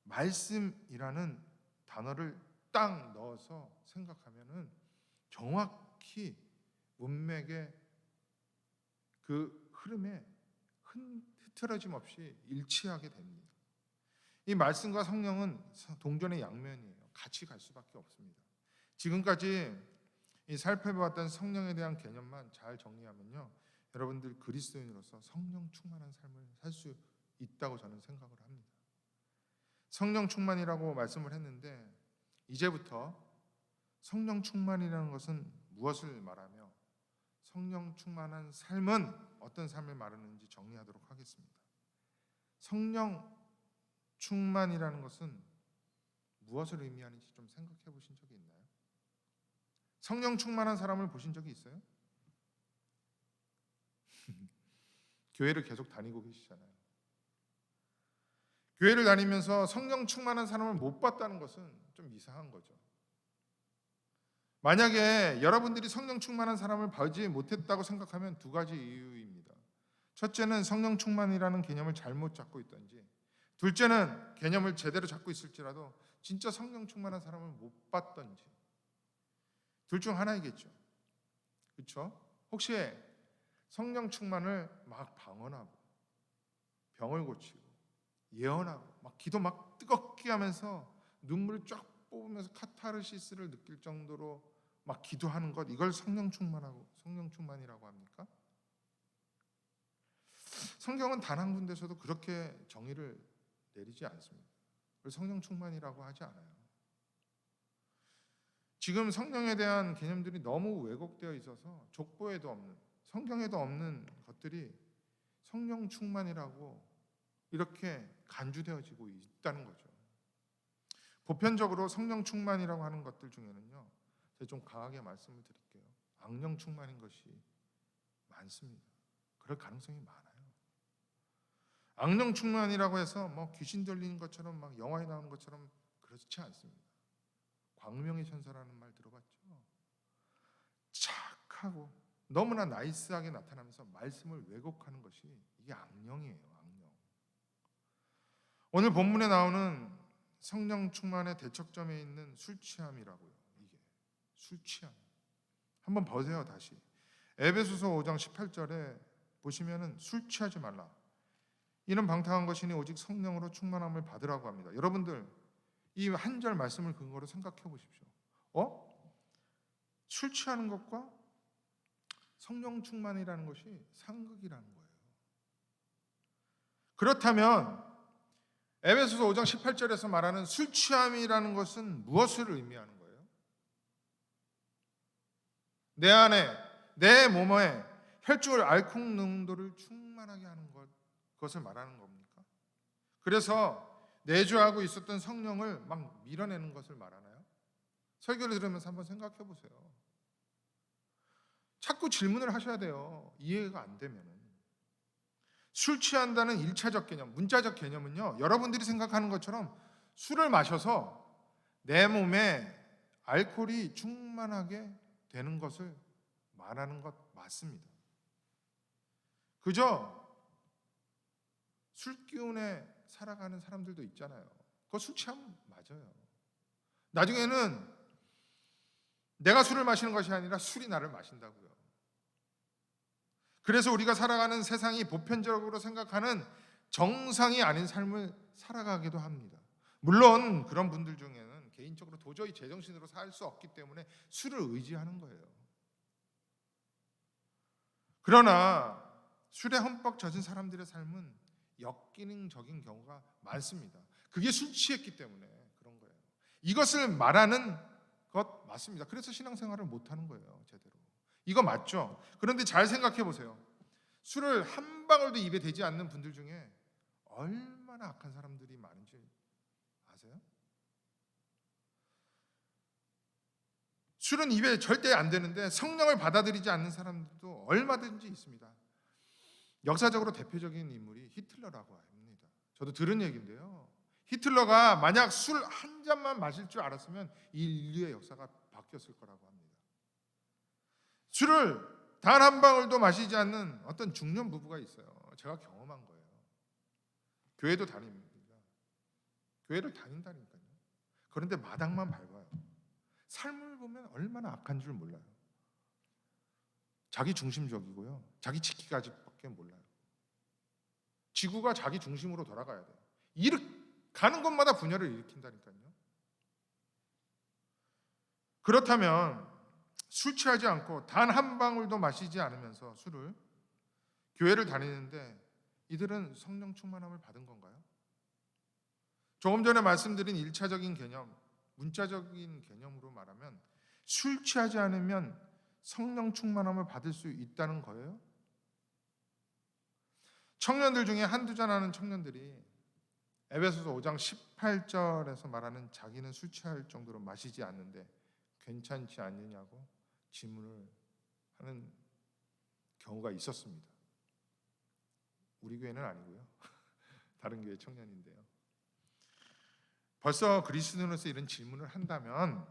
Speaker 1: 말씀이라는 단어를 딱 넣어서 생각하면은 정확히 문맥의 그 흐름에 흐트러짐 없이 일치하게 됩니다. 이 말씀과 성령은 동전의 양면이에요. 같이 갈 수밖에 없습니다. 지금까지 살펴보았던 성령에 대한 개념만 잘 정리하면요, 여러분들 그리스도인으로서 성령 충만한 삶을 살 수 있다고 저는 생각을 합니다. 성령 충만이라고 말씀을 했는데 이제부터 성령 충만이라는 것은 무엇을 말하며 성령 충만한 삶은 어떤 삶을 말하는지 정리하도록 하겠습니다. 성령 충만이라는 것은 무엇을 의미하는지 좀 생각해 보신 적이 있나요? 성령 충만한 사람을 보신 적이 있어요? 교회를 계속 다니고 계시잖아요. 교회를 다니면서 성령 충만한 사람을 못 봤다는 것은 좀 이상한 거죠. 만약에 여러분들이 성령 충만한 사람을 보지 못했다고 생각하면 두 가지 이유입니다. 첫째는 성령 충만이라는 개념을 잘못 잡고 있든지, 둘째는 개념을 제대로 잡고 있을지라도 진짜 성령 충만한 사람을 못 봤든지, 둘 중 하나이겠죠. 그렇죠? 혹시 성령 충만을 막 방언하고 병을 고치고 예언하고 막 기도 막 뜨겁게 하면서 눈물을 쫙 뽑으면서 카타르시스를 느낄 정도로 막 기도하는 것, 이걸 성령 충만이라고 합니까? 성경은 단 한 군데서도 그렇게 정의를 내리지 않습니다. 그걸 성령 충만이라고 하지 않아요. 지금 성령에 대한 개념들이 너무 왜곡되어 있어서 족보에도 없는, 성경에도 없는 것들이 성령 충만이라고 이렇게 간주되어지고 있다는 거죠. 보편적으로 성령 충만이라고 하는 것들 중에는요, 제가 좀 강하게 말씀을 드릴게요. 악령 충만인 것이 많습니다. 그럴 가능성이 많아요. 악령 충만이라고 해서 뭐 귀신 들리는 것처럼 막 영화에 나오는 것처럼 그렇지 않습니다. 광명의 천사라는 말 들어봤죠? 착하고 너무나 나이스하게 나타나면서 말씀을 왜곡하는 것이 이게 악령이에요. 악령. 오늘 본문에 나오는 성령 충만의 대척점에 있는 술 취함이라고요. 이게 술 취함. 한번 보세요. 다시 에베소서 5장 18절에 보시면은 술 취하지 말라. 이는 방탕한 것이니 오직 성령으로 충만함을 받으라고 합니다. 여러분들 이 한 절 말씀을 근거로 생각해 보십시오. 술 취하는 것과 성령 충만이라는 것이 상극이라는 거예요. 그렇다면 에베소서 5장 18절에서 말하는 술 취함이라는 것은 무엇을 의미하는 거예요? 내 안에 내 몸에 혈중을 알코올 농도를 충만하게 하는 그것을 말하는 겁니까? 그래서 내주하고 있었던 성령을 막 밀어내는 것을 말하나요? 설교를 들으면서 한번 생각해 보세요. 자꾸 질문을 하셔야 돼요. 이해가 안 되면. 술 취한다는 1차적 개념, 문자적 개념은요, 여러분들이 생각하는 것처럼 술을 마셔서 내 몸에 알코올이 충만하게 되는 것을 말하는 것 맞습니다. 그저 술 기운에 살아가는 사람들도 있잖아요. 그거 술 취하면 맞아요. 나중에는 내가 술을 마시는 것이 아니라 술이 나를 마신다고요. 그래서 우리가 살아가는 세상이 보편적으로 생각하는 정상이 아닌 삶을 살아가기도 합니다. 물론 그런 분들 중에는 개인적으로 도저히 제정신으로 살 수 없기 때문에 술을 의지하는 거예요. 그러나 술에 흠뻑 젖은 사람들의 삶은 역기능적인 경우가 많습니다. 그게 술 취했기 때문에 그런 거예요. 이것을 말하는 것 맞습니다. 그래서 신앙생활을 못하는 거예요, 제대로. 이거 맞죠? 그런데 잘 생각해 보세요. 술을 한 방울도 입에 대지 않는 분들 중에 얼마나 악한 사람들이 많은지 아세요? 술은 입에 절대 안 되는데 성령을 받아들이지 않는 사람들도 얼마든지 있습니다. 역사적으로 대표적인 인물이 히틀러라고 합니다. 저도 들은 얘기인데요. 히틀러가 만약 술 한 잔만 마실 줄 알았으면 이 인류의 역사가 바뀌었을 거라고 합니다. 술을 단 한 방울도 마시지 않는 어떤 중년 부부가 있어요. 제가 경험한 거예요. 교회도 다닙니다. 교회를 다닌다니까요. 그런데 마당만 밟아요. 삶을 보면 얼마나 악한 줄 몰라요. 자기 중심적이고요. 자기 지키기까지밖에 몰라요. 지구가 자기 중심으로 돌아가야 돼요. 가는 곳마다 분열을 일으킨다니까요. 그렇다면 술 취하지 않고 단 한 방울도 마시지 않으면서 술을 교회를 다니는데 이들은 성령 충만함을 받은 건가요? 조금 전에 말씀드린 1차적인 개념, 문자적인 개념으로 말하면 술 취하지 않으면 성령 충만함을 받을 수 있다는 거예요? 청년들 중에 한두 잔 하는 청년들이 에베소서 5장 18절에서 말하는 자기는 술 취할 정도로 마시지 않는데 괜찮지 않느냐고 질문을 하는 경우가 있었습니다. 우리 교회는 아니고요. 다른 교회 청년인데요. 벌써 그리스도인으로서 이런 질문을 한다면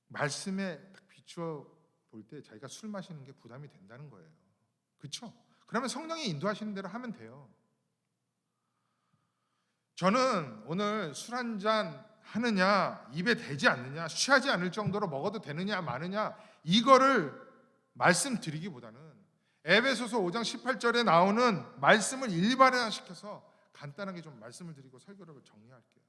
Speaker 1: 말씀에 딱 비추어 볼 때 자기가 술 마시는 게 부담이 된다는 거예요. 그렇죠? 그러면 성령이 인도하시는 대로 하면 돼요. 저는 오늘 술 한 잔 하느냐, 입에 대지 않느냐, 취하지 않을 정도로 먹어도 되느냐 마느냐 이거를 말씀드리기보다는 에베소서 5장 18절에 나오는 말씀을 일반화시켜서 간단하게 좀 말씀을 드리고 설교를 정리할게요.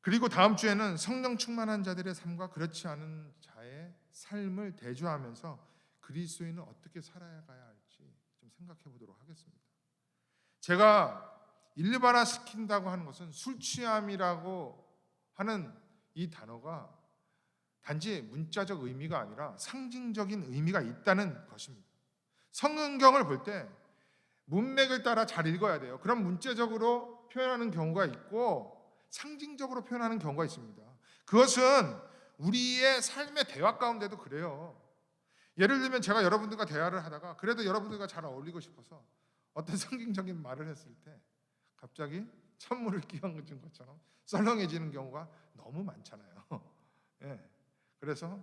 Speaker 1: 그리고 다음 주에는 성령 충만한 자들의 삶과 그렇지 않은 자의 삶을 대조하면서 그리스도인은 어떻게 살아가야 할지 좀 생각해 보도록 하겠습니다. 제가 일반화시킨다고 하는 것은 술 취함이라고 하는 이 단어가 단지 문자적 의미가 아니라 상징적인 의미가 있다는 것입니다. 성경을 볼 때 문맥을 따라 잘 읽어야 돼요. 그럼 문자적으로 표현하는 경우가 있고 상징적으로 표현하는 경우가 있습니다. 그것은 우리의 삶의 대화 가운데도 그래요. 예를 들면 제가 여러분들과 대화를 하다가 그래도 여러분들과 잘 어울리고 싶어서 어떤 상징적인 말을 했을 때 갑자기 찬물을 끼얹은 것처럼 썰렁해지는 경우가 너무 많잖아요. 예. 그래서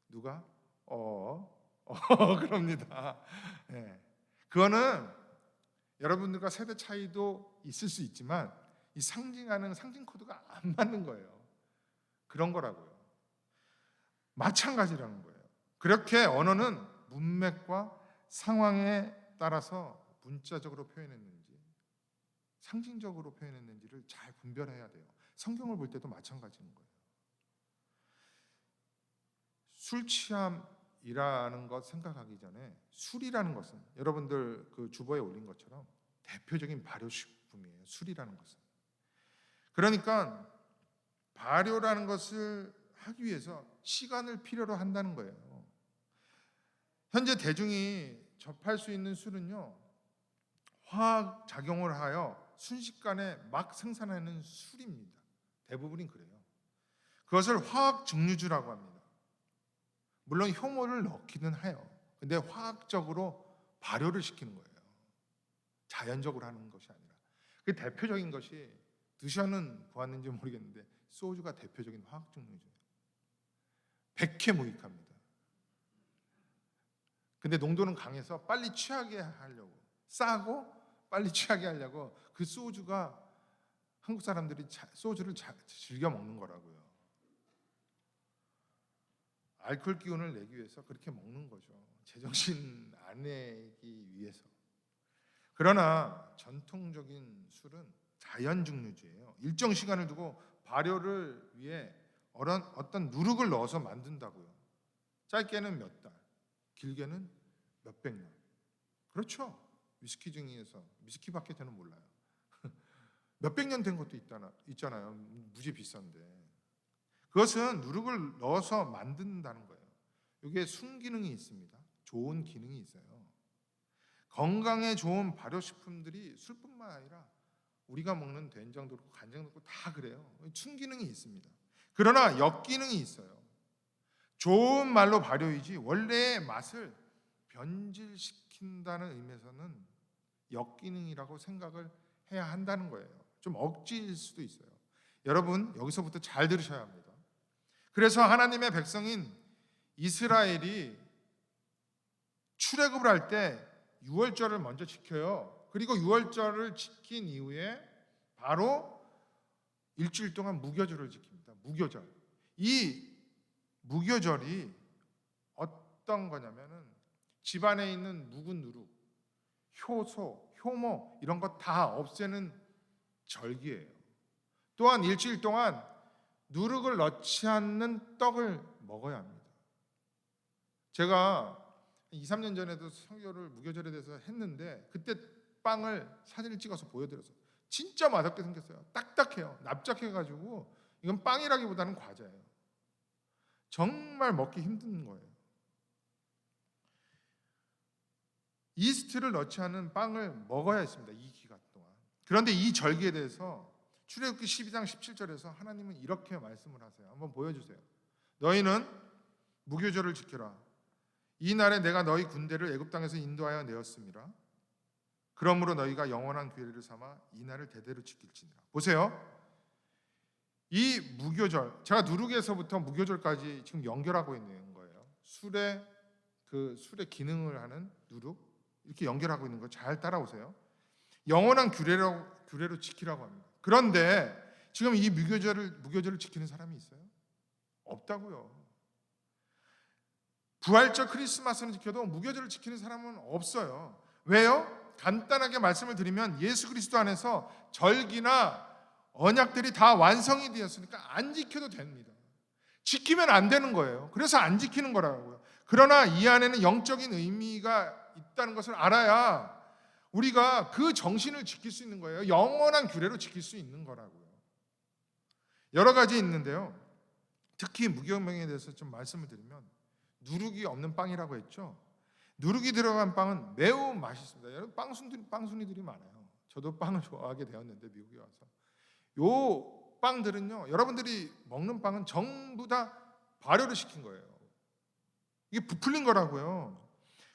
Speaker 1: 누가 그럽니다. 예. 그거는 여러분들과 세대 차이도 있을 수 있지만 이 상징하는 상징 코드가 안 맞는 거예요. 그런 거라고요. 마찬가지라는 거예요. 그렇게 언어는 문맥과 상황에 따라서 문자적으로 표현했는지 상징적으로 표현했는지를 잘 분별해야 돼요. 성경을 볼 때도 마찬가지인 거예요. 술 취함이라는 것 생각하기 전에 술이라는 것은 여러분들 그 주보에 올린 것처럼 대표적인 발효식품이에요. 술이라는 것은. 그러니까 발효라는 것을 하기 위해서 시간을 필요로 한다는 거예요. 현재 대중이 접할 수 있는 술은요, 화학 작용을 하여 순식간에 막 생산하는 술입니다. 대부분이 그래요. 그것을 화학 증류주라고 합니다. 물론 효모를 넣기는 해요. 근데 화학적으로 발효를 시키는 거예요. 자연적으로 하는 것이 아니라. 그 대표적인 것이 드셔는 보았는지 모르겠는데 소주가 대표적인 화학 증류주예요. 백해무익합니다. 근데 농도는 강해서 빨리 취하게 하려고, 싸고 빨리 취하게 하려고 그 소주가 한국 사람들이 소주를 즐겨 먹는 거라고요. 알코올 기운을 내기 위해서 그렇게 먹는 거죠. 제정신 안 내기 위해서. 그러나 전통적인 술은 자연 증류주예요. 일정 시간을 두고 발효를 위해 어떤 누룩을 넣어서 만든다고요. 짧게는 몇 달, 길게는 몇백 년. 그렇죠. 위스키 중에서 위스키밖에 저는 몰라요. 몇백 년 된 것도 있잖아요. 무지 비싼데. 그것은 누룩을 넣어서 만든다는 거예요. 이게 순기능이 있습니다. 좋은 기능이 있어요. 건강에 좋은 발효식품들이 술뿐만 아니라 우리가 먹는 된장도 그렇고 간장도 그렇고 다 그래요. 순기능이 있습니다. 그러나 역기능이 있어요. 좋은 말로 발효이지 원래의 맛을 변질시킨다는 의미에서는 역기능이라고 생각을 해야 한다는 거예요. 좀 억지일 수도 있어요. 여러분 여기서부터 잘 들으셔야 합니다. 그래서 하나님의 백성인 이스라엘이 출애굽을 할 때 유월절을 먼저 지켜요. 그리고 유월절을 지킨 이후에 바로 일주일 동안 무교절을 지킵니다. 무교절. 이 무교절이 어떤 거냐면은 집안에 있는 묵은 누룩, 효소, 효모 이런 거 다 없애는 절기예요. 또한 일주일 동안 누룩을 넣지 않는 떡을 먹어야 합니다. 제가 2, 3년 전에도 성교를 무교절에 대해서 했는데 그때 빵을 사진을 찍어서 보여드렸어요. 진짜 맛없게 생겼어요. 딱딱해요. 납작해가지고 이건 빵이라기보다는 과자예요. 정말 먹기 힘든 거예요. 이스트를 넣지 않은 빵을 먹어야 했습니다. 이 기간 동안. 그런데 이 절기에 대해서 출애굽기 12장 17절에서 하나님은 이렇게 말씀을 하세요. 한번 보여주세요. 너희는 무교절을 지켜라. 이 날에 내가 너희 군대를 애굽 땅에서 인도하여 내었습니다. 그러므로 너희가 영원한 규례를 삼아 이 날을 대대로 지킬지니라. 보세요. 이 무교절, 제가 누룩에서부터 무교절까지 지금 연결하고 있는 거예요. 술의 기능을 하는 누룩 이렇게 연결하고 있는 거 잘 따라오세요. 영원한 규례로 지키라고 합니다. 그런데 지금 이 무교절을 지키는 사람이 있어요? 없다고요. 부활절 크리스마스는 지켜도 무교절을 지키는 사람은 없어요. 왜요? 간단하게 말씀을 드리면 예수 그리스도 안에서 절기나 언약들이 다 완성이 되었으니까 안 지켜도 됩니다. 지키면 안 되는 거예요. 그래서 안 지키는 거라고요. 그러나 이 안에는 영적인 의미가 있다는 것을 알아야 우리가 그 정신을 지킬 수 있는 거예요. 영원한 규례로 지킬 수 있는 거라고요. 여러 가지 있는데요. 특히 무교명에 대해서 좀 말씀을 드리면 누룩이 없는 빵이라고 했죠. 누룩이 들어간 빵은 매우 맛있습니다. 여러분 빵순이들이 많아요. 저도 빵을 좋아하게 되었는데 미국에 와서 요 빵들은요. 여러분들이 먹는 빵은 전부 다 발효를 시킨 거예요. 이게 부풀린 거라고요.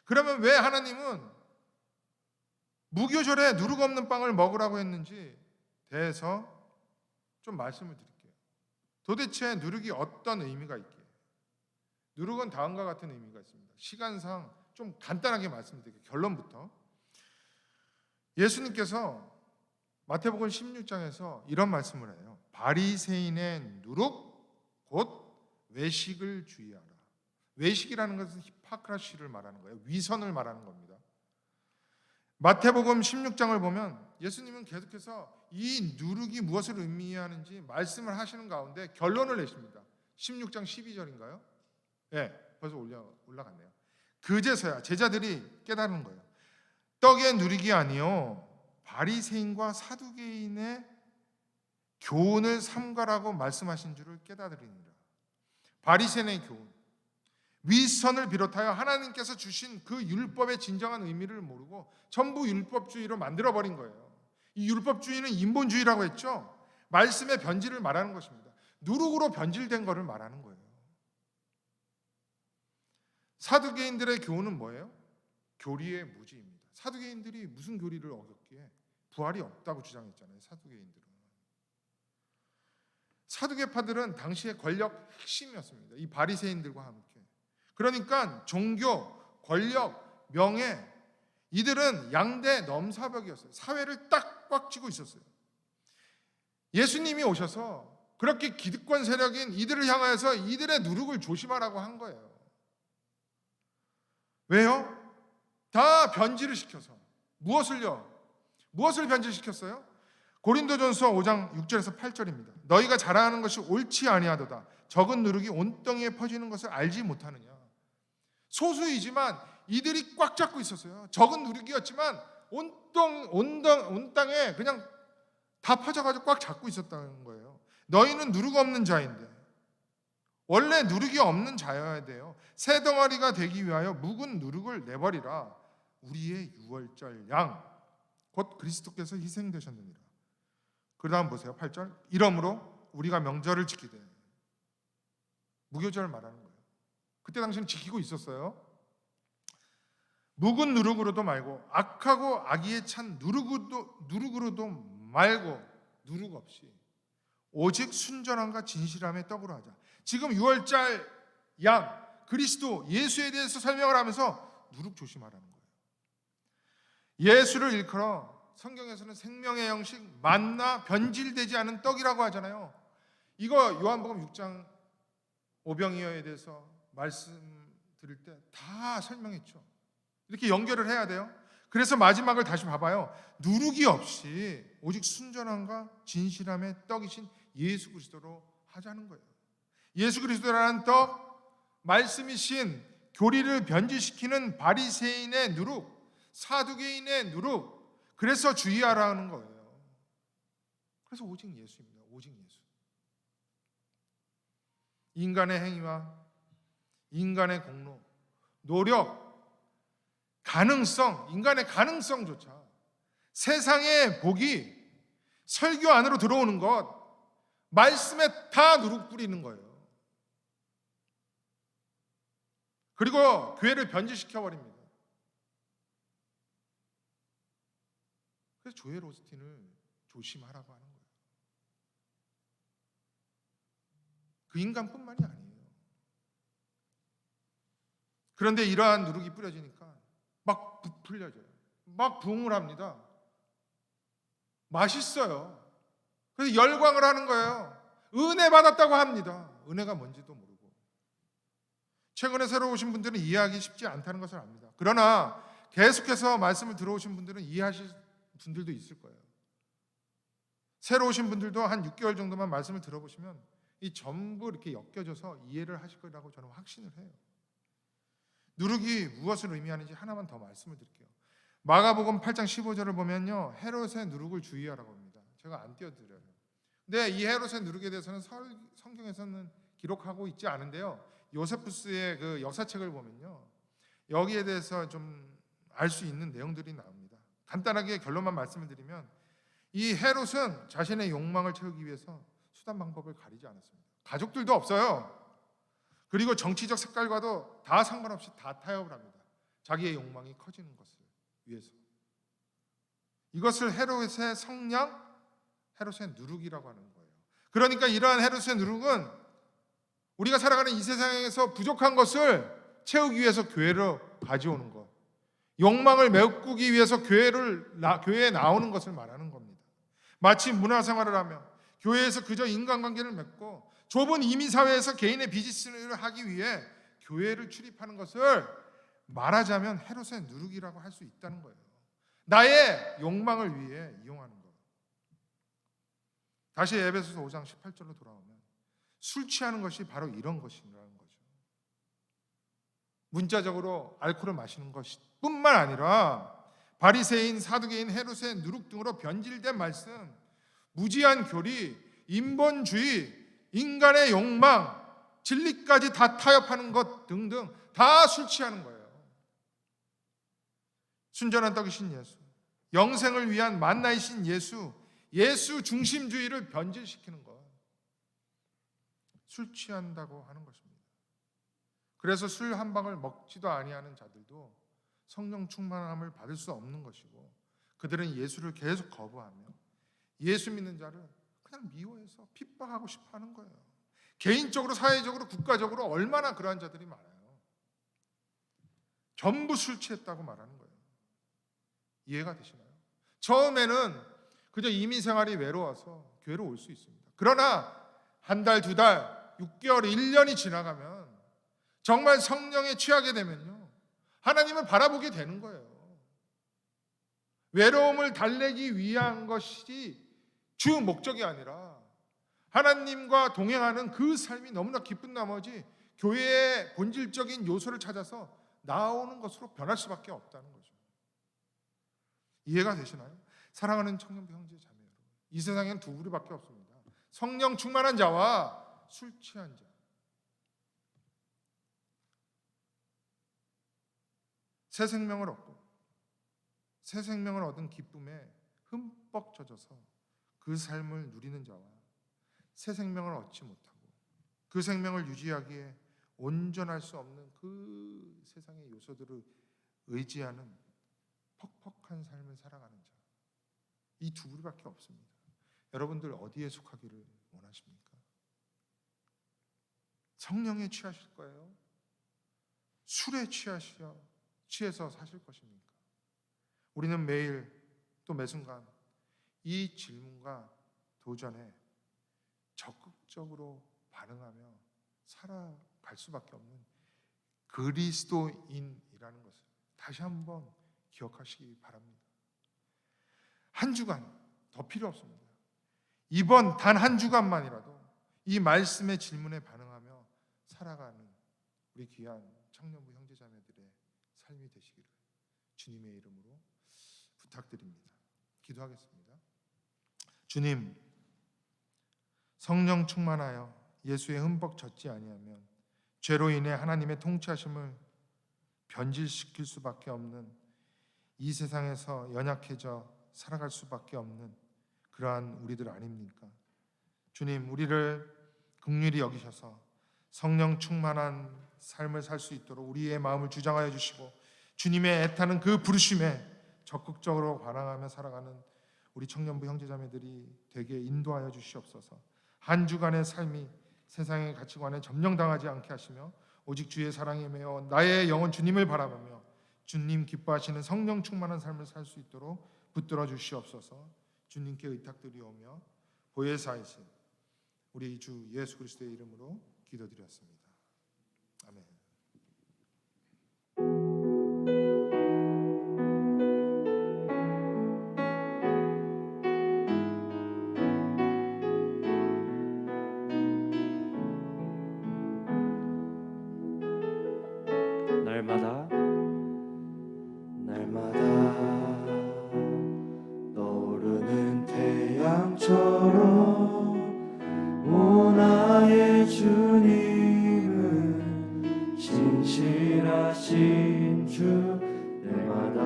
Speaker 1: 그러면 왜 하나님은 무교절에 누룩 없는 빵을 먹으라고 했는지 대해서 좀 말씀을 드릴게요. 도대체 누룩이 어떤 의미가 있기에? 누룩은 다음과 같은 의미가 있습니다. 시간상 좀 간단하게 말씀드릴게요. 결론부터. 예수님께서 마태복음 16장에서 이런 말씀을 해요. 바리새인의 누룩 곧 외식을 주의하라. 외식이라는 것은 히파크라시를 말하는 거예요. 위선을 말하는 겁니다. 마태복음 16장을 보면 예수님은 계속해서 이 누룩이 무엇을 의미하는지 말씀을 하시는 가운데 결론을 내십니다. 16장 12절인가요? 네, 벌써 올라갔네요. 그제서야 제자들이 깨달은 거예요. 떡의 누룩이 아니요 바리새인과 사두개인의 교훈을 삼가라고 말씀하신 줄을 깨달으리니라. 바리새인의 교훈, 윗선을 비롯하여 하나님께서 주신 그 율법의 진정한 의미를 모르고 전부 율법주의로 만들어버린 거예요. 이 율법주의는 인본주의라고 했죠. 말씀의 변질을 말하는 것입니다. 누룩으로 변질된 것을 말하는 거예요. 사두개인들의 교훈은 뭐예요? 교리의 무지입니다. 사두개인들이 무슨 교리를 어겼기에 부활이 없다고 주장했잖아요. 사두개파들은 당시의 권력 핵심이었습니다. 이 바리새인들과 함께. 그러니까 종교, 권력, 명예, 이들은 양대 넘사벽이었어요. 사회를 딱 꽉 쥐고 있었어요. 예수님이 오셔서 그렇게 기득권 세력인 이들을 향하여서 이들의 누룩을 조심하라고 한 거예요. 왜요? 다 변질을 시켜서. 무엇을 변질시켰어요? 고린도전서 5장 6절에서 8절입니다. 너희가 자랑하는 것이 옳지 아니하도다. 적은 누룩이 온 땅에 퍼지는 것을 알지 못하느냐. 소수이지만 이들이 꽉 잡고 있었어요. 적은 누룩이었지만 온 땅에 그냥 다 퍼져가지고 꽉 잡고 있었다는 거예요. 너희는 누룩 없는 자인데, 원래 누룩이 없는 자여야 돼요. 새 덩어리가 되기 위하여 묵은 누룩을 내버리라. 우리의 유월절 양 곧 그리스도께서 희생되셨느니라. 그 다음 보세요. 8절. 이러므로 우리가 명절을 지키되, 무교절을 말하는 거예요. 그때 당시는 지키고 있었어요. 묵은 누룩으로도 말고 악하고 악의에 찬 누룩으로도 말고 누룩 없이 오직 순전함과 진실함의 떡으로 하자. 지금 유월절 양 그리스도 예수에 대해서 설명을 하면서 누룩 조심하라는 거예요. 예수를 일컬어 성경에서는 생명의 양식 만나 변질되지 않은 떡이라고 하잖아요. 이거 요한복음 6장 오병이어에 대해서 말씀드릴 때 다 설명했죠. 이렇게 연결을 해야 돼요. 그래서 마지막을 다시 봐봐요. 누룩이 없이 오직 순전함과 진실함의 떡이신 예수 그리스도로 하자는 거예요. 예수 그리스도라는 떡, 말씀이신 교리를 변질시키는 바리새인의 누룩, 사두개인의 누룩, 그래서 주의하라는 거예요. 그래서 오직 예수입니다. 오직 예수. 인간의 행위와 인간의 공로, 노력, 가능성, 인간의 가능성조차, 세상의 복이 설교 안으로 들어오는 것, 말씀에 다 누룩 뿌리는 거예요. 그리고 교회를 변질시켜버립니다. 그래서 조엘 오스틴을 조심하라고 하는 거예요. 그 인간뿐만이 아니에요. 그런데 이러한 누룩이 뿌려지니까 막 부풀려져요. 막 부흥을 합니다. 맛있어요. 그래서 열광을 하는 거예요. 은혜 받았다고 합니다. 은혜가 뭔지도 모르고. 최근에 새로 오신 분들은 이해하기 쉽지 않다는 것을 압니다. 그러나 계속해서 말씀을 들어오신 분들은 이해하실 분들도 있을 거예요. 새로 오신 분들도 한 6개월 정도만 말씀을 들어보시면 이 전부 이렇게 엮여져서 이해를 하실 거라고 저는 확신을 해요. 누룩이 무엇을 의미하는지 하나만 더 말씀을 드릴게요. 마가복음 8장 15절을 보면요, 헤롯의 누룩을 주의하라고 합니다. 제가 안 띄워드려요. 근데 이 헤롯의 누룩에 대해서는 성경에서는 기록하고 있지 않은데요, 요세푸스의 그 역사책을 보면요, 여기에 대해서 좀 알 수 있는 내용들이 나옵니다. 간단하게 결론만 말씀을 드리면, 이 헤롯은 자신의 욕망을 채우기 위해서 수단 방법을 가리지 않았습니다. 가족들도 없어요. 그리고 정치적 색깔과도 다 상관없이 다 타협을 합니다. 자기의 욕망이 커지는 것을 위해서. 이것을 헤롯의 성량, 헤롯의 누룩이라고 하는 거예요. 그러니까 이러한 헤롯의 누룩은 우리가 살아가는 이 세상에서 부족한 것을 채우기 위해서 교회로 가져오는 것, 욕망을 메꾸기 위해서 교회에 나오는 것을 말하는 겁니다. 마치 문화생활을 하며 교회에서 그저 인간관계를 맺고 좁은 이민사회에서 개인의 비즈니스를 하기 위해 교회를 출입하는 것을 말하자면 헤롯의 누룩이라고 할 수 있다는 거예요. 나의 욕망을 위해 이용하는 것. 다시 에베소서 5장 18절로 돌아오면 술 취하는 것이 바로 이런 것이라는 거죠. 문자적으로 알코올을 마시는 것뿐만 아니라 바리새인, 사두개인, 헤롯의 누룩 등으로 변질된 말씀, 무지한 교리, 인본주의, 인간의 욕망, 진리까지 다 타협하는 것 등등 다 술 취하는 거예요. 순전한 떡이신 예수, 영생을 위한 만나이신 예수, 예수 중심주의를 변질시키는 것, 술 취한다고 하는 것입니다. 그래서 술 한 방울 먹지도 아니하는 자들도 성령 충만함을 받을 수 없는 것이고, 그들은 예수를 계속 거부하며 예수 믿는 자를 그냥 미워해서 핍박하고 싶어 하는 거예요. 개인적으로, 사회적으로, 국가적으로 얼마나 그러한 자들이 많아요. 전부 술 취했다고 말하는 거예요. 이해가 되시나요? 처음에는 그저 이민 생활이 외로워서 교회로 올 수 있습니다. 그러나 한 달, 두 달, 6개월, 1년이 지나가면 정말 성령에 취하게 되면요, 하나님을 바라보게 되는 거예요. 외로움을 달래기 위한 것이 주 목적이 아니라 하나님과 동행하는 그 삶이 너무나 기쁜 나머지 교회의 본질적인 요소를 찾아서 나오는 것으로 변할 수밖에 없다는 거죠. 이해가 되시나요? 사랑하는 청년부 형제 자매 여러분, 이 세상에는 두 부류밖에 없습니다. 성령 충만한 자와 술 취한 자. 새 생명을 얻고 새 생명을 얻은 기쁨에 흠뻑 젖어서 그 삶을 누리는 자와 새 생명을 얻지 못하고 그 생명을 유지하기에 온전할 수 없는 그 세상의 요소들을 의지하는 퍽퍽한 삶을 살아가는 자, 이 두 부류밖에 없습니다. 여러분들 어디에 속하기를 원하십니까? 성령에 취하실 거예요? 술에 취해서 사실 것입니까? 우리는 매일 또 매순간 이 질문과 도전에 적극적으로 반응하며 살아갈 수밖에 없는 그리스도인이라는 것을 다시 한번 기억하시기 바랍니다. 한 주간 더 필요 없습니다. 이번 단 한 주간만이라도 이 말씀의 질문에 반응하며 살아가는 우리 귀한 청년부 형제자매들의 삶이 되시기를 주님의 이름으로 부탁드립니다. 기도하겠습니다. 주님, 성령 충만하여 예수의 흠뻑 젖지 아니하면 죄로 인해 하나님의 통치하심을 변질시킬 수밖에 없는 이 세상에서 연약해져 살아갈 수밖에 없는 그러한 우리들 아닙니까? 주님, 우리를 긍휼히 여기셔서 성령 충만한 삶을 살 수 있도록 우리의 마음을 주장하여 주시고 주님의 애타는 그 부르심에 적극적으로 반항하며 살아가는 우리 청년부 형제자매들이 되게 인도하여 주시옵소서. 한 주간의 삶이 세상의 가치관에 점령당하지 않게 하시며 오직 주의 사랑에 매여 나의 영혼 주님을 바라보며 주님 기뻐하시는 성령 충만한 삶을 살 수 있도록 붙들어 주시옵소서. 주님께 의탁드리오며 보혜사이신 우리 주 예수 그리스도의 이름으로 기도드렸습니다. 아멘.
Speaker 2: 날마다 떠오르는 태양처럼 오 나의 주님은 신실하신 주, 날마다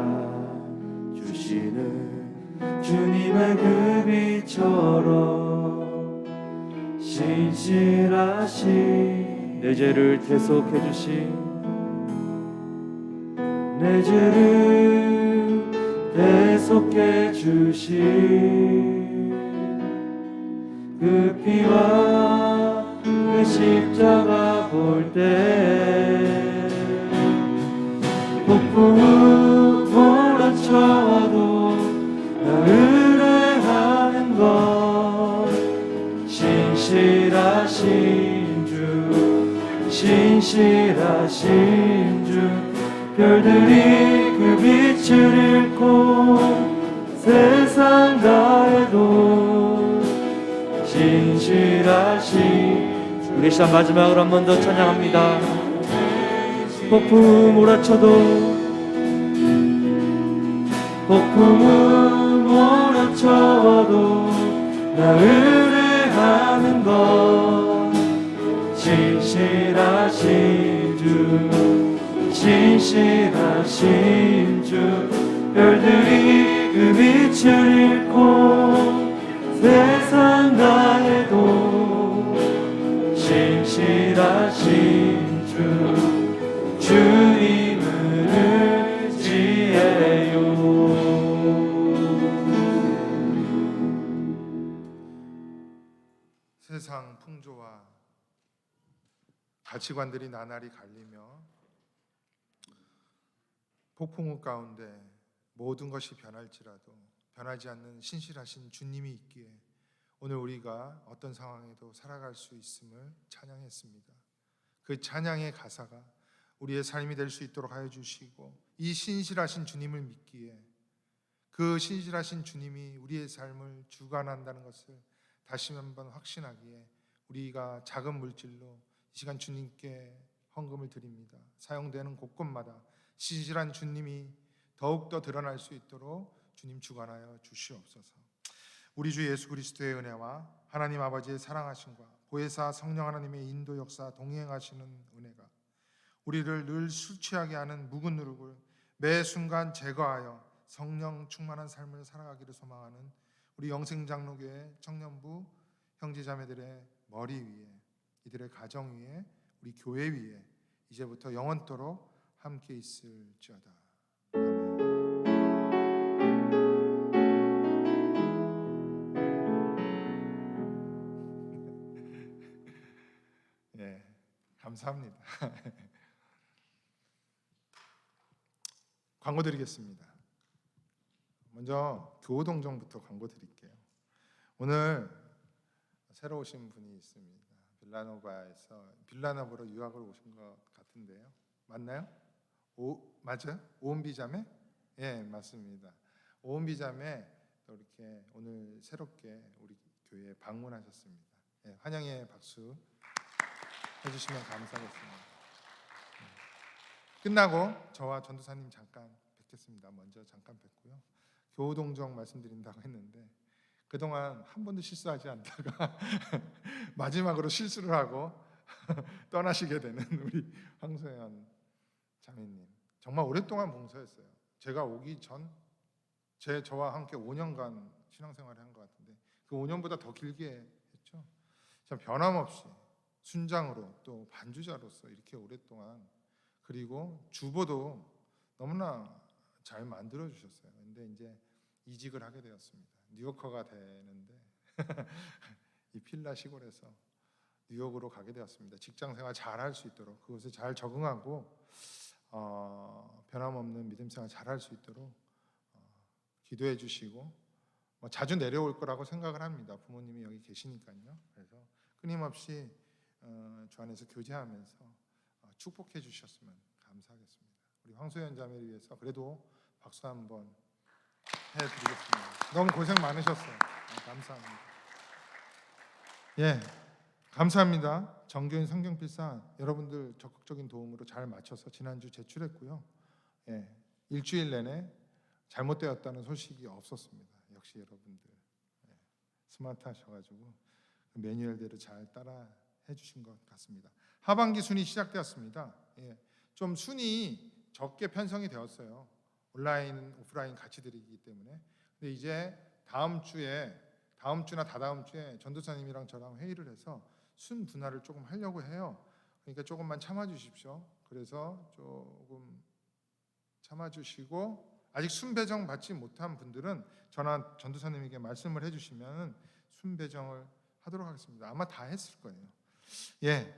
Speaker 2: 주시는 주님의 그 빛처럼 신실하신 내 죄를 대속해 주신 내 죄를 대속해 주신 그 피와 그 십자가 볼 때 폭풍은 몰아쳐와도 나 의뢰하는 것 신실하신 주, 신실하신 주, 별들이 그 빛을 잃고 세상 다해도 신실하신 우리 시간 마지막으로 한 번 더 찬양합니다. 폭풍 몰아쳐도 폭풍은 몰아쳐도 나 의뢰하는 것
Speaker 3: 신실하신 주 신실하신 주 별들이 그 빛을 잃고 세상 다해도 신실하신 주 주님을 의지해요.
Speaker 1: 세상 풍조와 가치관들이 나날이 갈리며 폭풍우 가운데 모든 것이 변할지라도 변하지 않는 신실하신 주님이 있기에 오늘 우리가 어떤 상황에도 살아갈 수 있음을 찬양했습니다. 그 찬양의 가사가 우리의 삶이 될 수 있도록 하여 주시고 이 신실하신 주님을 믿기에 그 신실하신 주님이 우리의 삶을 주관한다는 것을 다시 한번 확신하기에 우리가 작은 물질로 이 시간 주님께 헌금을 드립니다. 사용되는 곳곳마다 신실한 주님이 더욱더 드러날 수 있도록 주님 주관하여 주시옵소서. 우리 주 예수 그리스도의 은혜와 하나님 아버지의 사랑하심과 보혜사 성령 하나님의 인도 역사 동행하시는 은혜가 우리를 늘 술 취하게 하는 묵은 누룩을 매 순간 제거하여 성령 충만한 삶을 살아가기를 소망하는 우리 영생장로교회 청년부 형제자매들의 머리 위에, 이들의 가정 위에, 우리 교회 위에 이제부터 영원토록 함께 있을지어다. 예, 감사합니다. 광고 드리겠습니다. 먼저 교우동정부터 광고 드릴게요. 오늘 새로 오신 분이 있습니다. 빌라노바로 유학을 오신 것 같은데요. 맞나요? 맞아요? 오은비 자매? 예, 맞습니다. 오은비 자매 또 이렇게 오늘 새롭게 우리 교회에 방문하셨습니다. 예, 환영의 박수 해주시면 감사하겠습니다. 끝나고 저와 전도사님 잠깐 뵙겠습니다. 먼저 잠깐 뵙고요. 교우동정 말씀드린다고 했는데 그동안 한 번도 실수하지 않다가 마지막으로 실수를 하고 떠나시게 되는 우리 황소연 자매님, 정말 오랫동안 봉사했어요. 제가 오기 전 저와 함께 5년간 신앙생활을 한 것 같은데 그 5년보다 더 길게 했죠. 참 변함없이 순장으로 또 반주자로서 이렇게 오랫동안, 그리고 주보도 너무나 잘 만들어 주셨어요. 근데 이제 이직을 하게 되었습니다. 뉴요커가 되는데 이 필라 시골에서 뉴욕으로 가게 되었습니다. 직장 생활 잘 할 수 있도록, 그것에 잘 적응하고 변함없는 믿음 생활 잘 할 수 있도록 기도해 주시고 자주 내려올 거라고 생각을 합니다. 부모님이 여기 계시니까요. 그래서 끊임없이 주 안에서 교제하면서 축복해 주셨으면 감사하겠습니다. 우리 황소연 자매를 위해서 그래도 박수 한번 해드리겠습니다. 너무 고생 많으셨어요. 감사합니다. 예, 감사합니다. 정교인 성경필사 여러분들 적극적인 도움으로 잘 맞춰서 지난주 제출했고요. 예, 일주일 내내 잘못되었다는 소식이 없었습니다. 역시 여러분들 스마트하셔가지고 매뉴얼대로 잘 따라 해주신 것 같습니다. 하반기 순위 시작되었습니다. 예, 좀 순위 적게 편성이 되었어요. 온라인, 오프라인 같이 드리기 때문에. 근데 이제 다음 주나 다다음 주에 전도사님이랑 저랑 회의를 해서 순 분할을 조금 하려고 해요. 그러니까 조금만 참아 주십시오. 그래서 조금 참아 주시고 아직 순 배정 받지 못한 분들은 저나 전도사님에게 말씀을 해주시면 순 배정을 하도록 하겠습니다. 아마 다 했을 거예요. 예.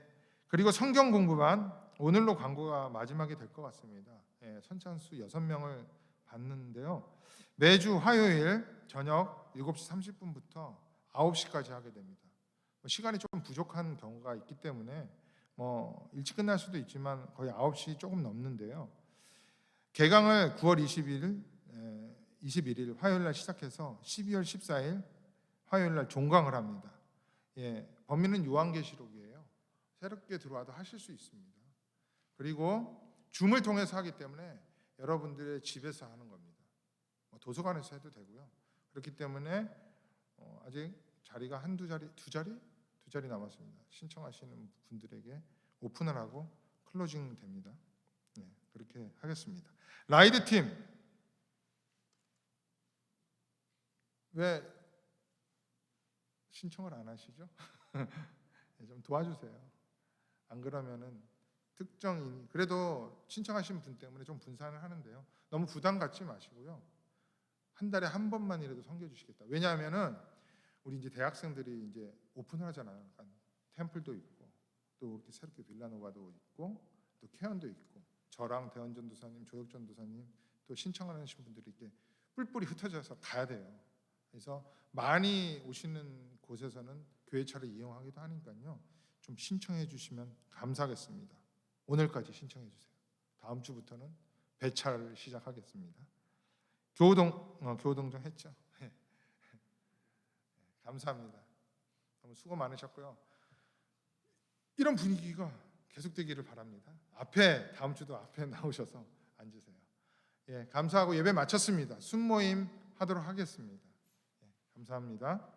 Speaker 1: 그리고 성경 공부반 오늘로 광고가 마지막이 될 것 같습니다. 예, 선착순 6명을 받는데요. 매주 화요일 저녁 7시 30분부터 9시까지 하게 됩니다. 시간이 조금 부족한 경우가 있기 때문에 일찍 끝날 수도 있지만 거의 9시 조금 넘는데요. 개강을 9월 21일 화요일 날 시작해서 12월 14일 화요일 날 종강을 합니다. 예, 범위는 요한계시록이에요. 새롭게 들어와도 하실 수 있습니다. 그리고 줌을 통해서 하기 때문에 여러분들의 집에서 하는 겁니다. 도서관에서 해도 되고요. 그렇기 때문에 아직 자리가 한두 자리, 두 두 자리 남았습니다. 신청하시는 분들에게 오픈을 하고 클로징 됩니다. 네, 그렇게 하겠습니다. 라이드 팀, 왜 신청을 안 하시죠? 네, 좀 도와주세요. 안 그러면은 특정인이 그래도 신청하신 분 때문에 좀 분산을 하는데요. 너무 부담 갖지 마시고요. 한 달에 한 번만이라도 섬겨주시겠다. 왜냐하면은 우리 이제 대학생들이 이제 오픈을 하잖아요. 템플도 있고 또 이렇게 새롭게 빌라노바도 있고 또 케언도 있고 저랑 대원 전도사님, 조혁 전도사님 또 신청하시는 분들이 이렇게 뿔뿔이 흩어져서 가야 돼요. 그래서 많이 오시는 곳에서는 교회차를 이용하기도 하니까요. 좀 신청해 주시면 감사하겠습니다. 오늘까지 신청해 주세요. 다음 주부터는 배차를 시작하겠습니다. 교우동정 했죠. 감사합니다. 너무 수고 많으셨고요. 이런 분위기가 계속되기를 바랍니다. 앞에 다음 주도 앞에 나오셔서 앉으세요. 예, 감사하고 예배 마쳤습니다. 순모임 하도록 하겠습니다. 예, 감사합니다.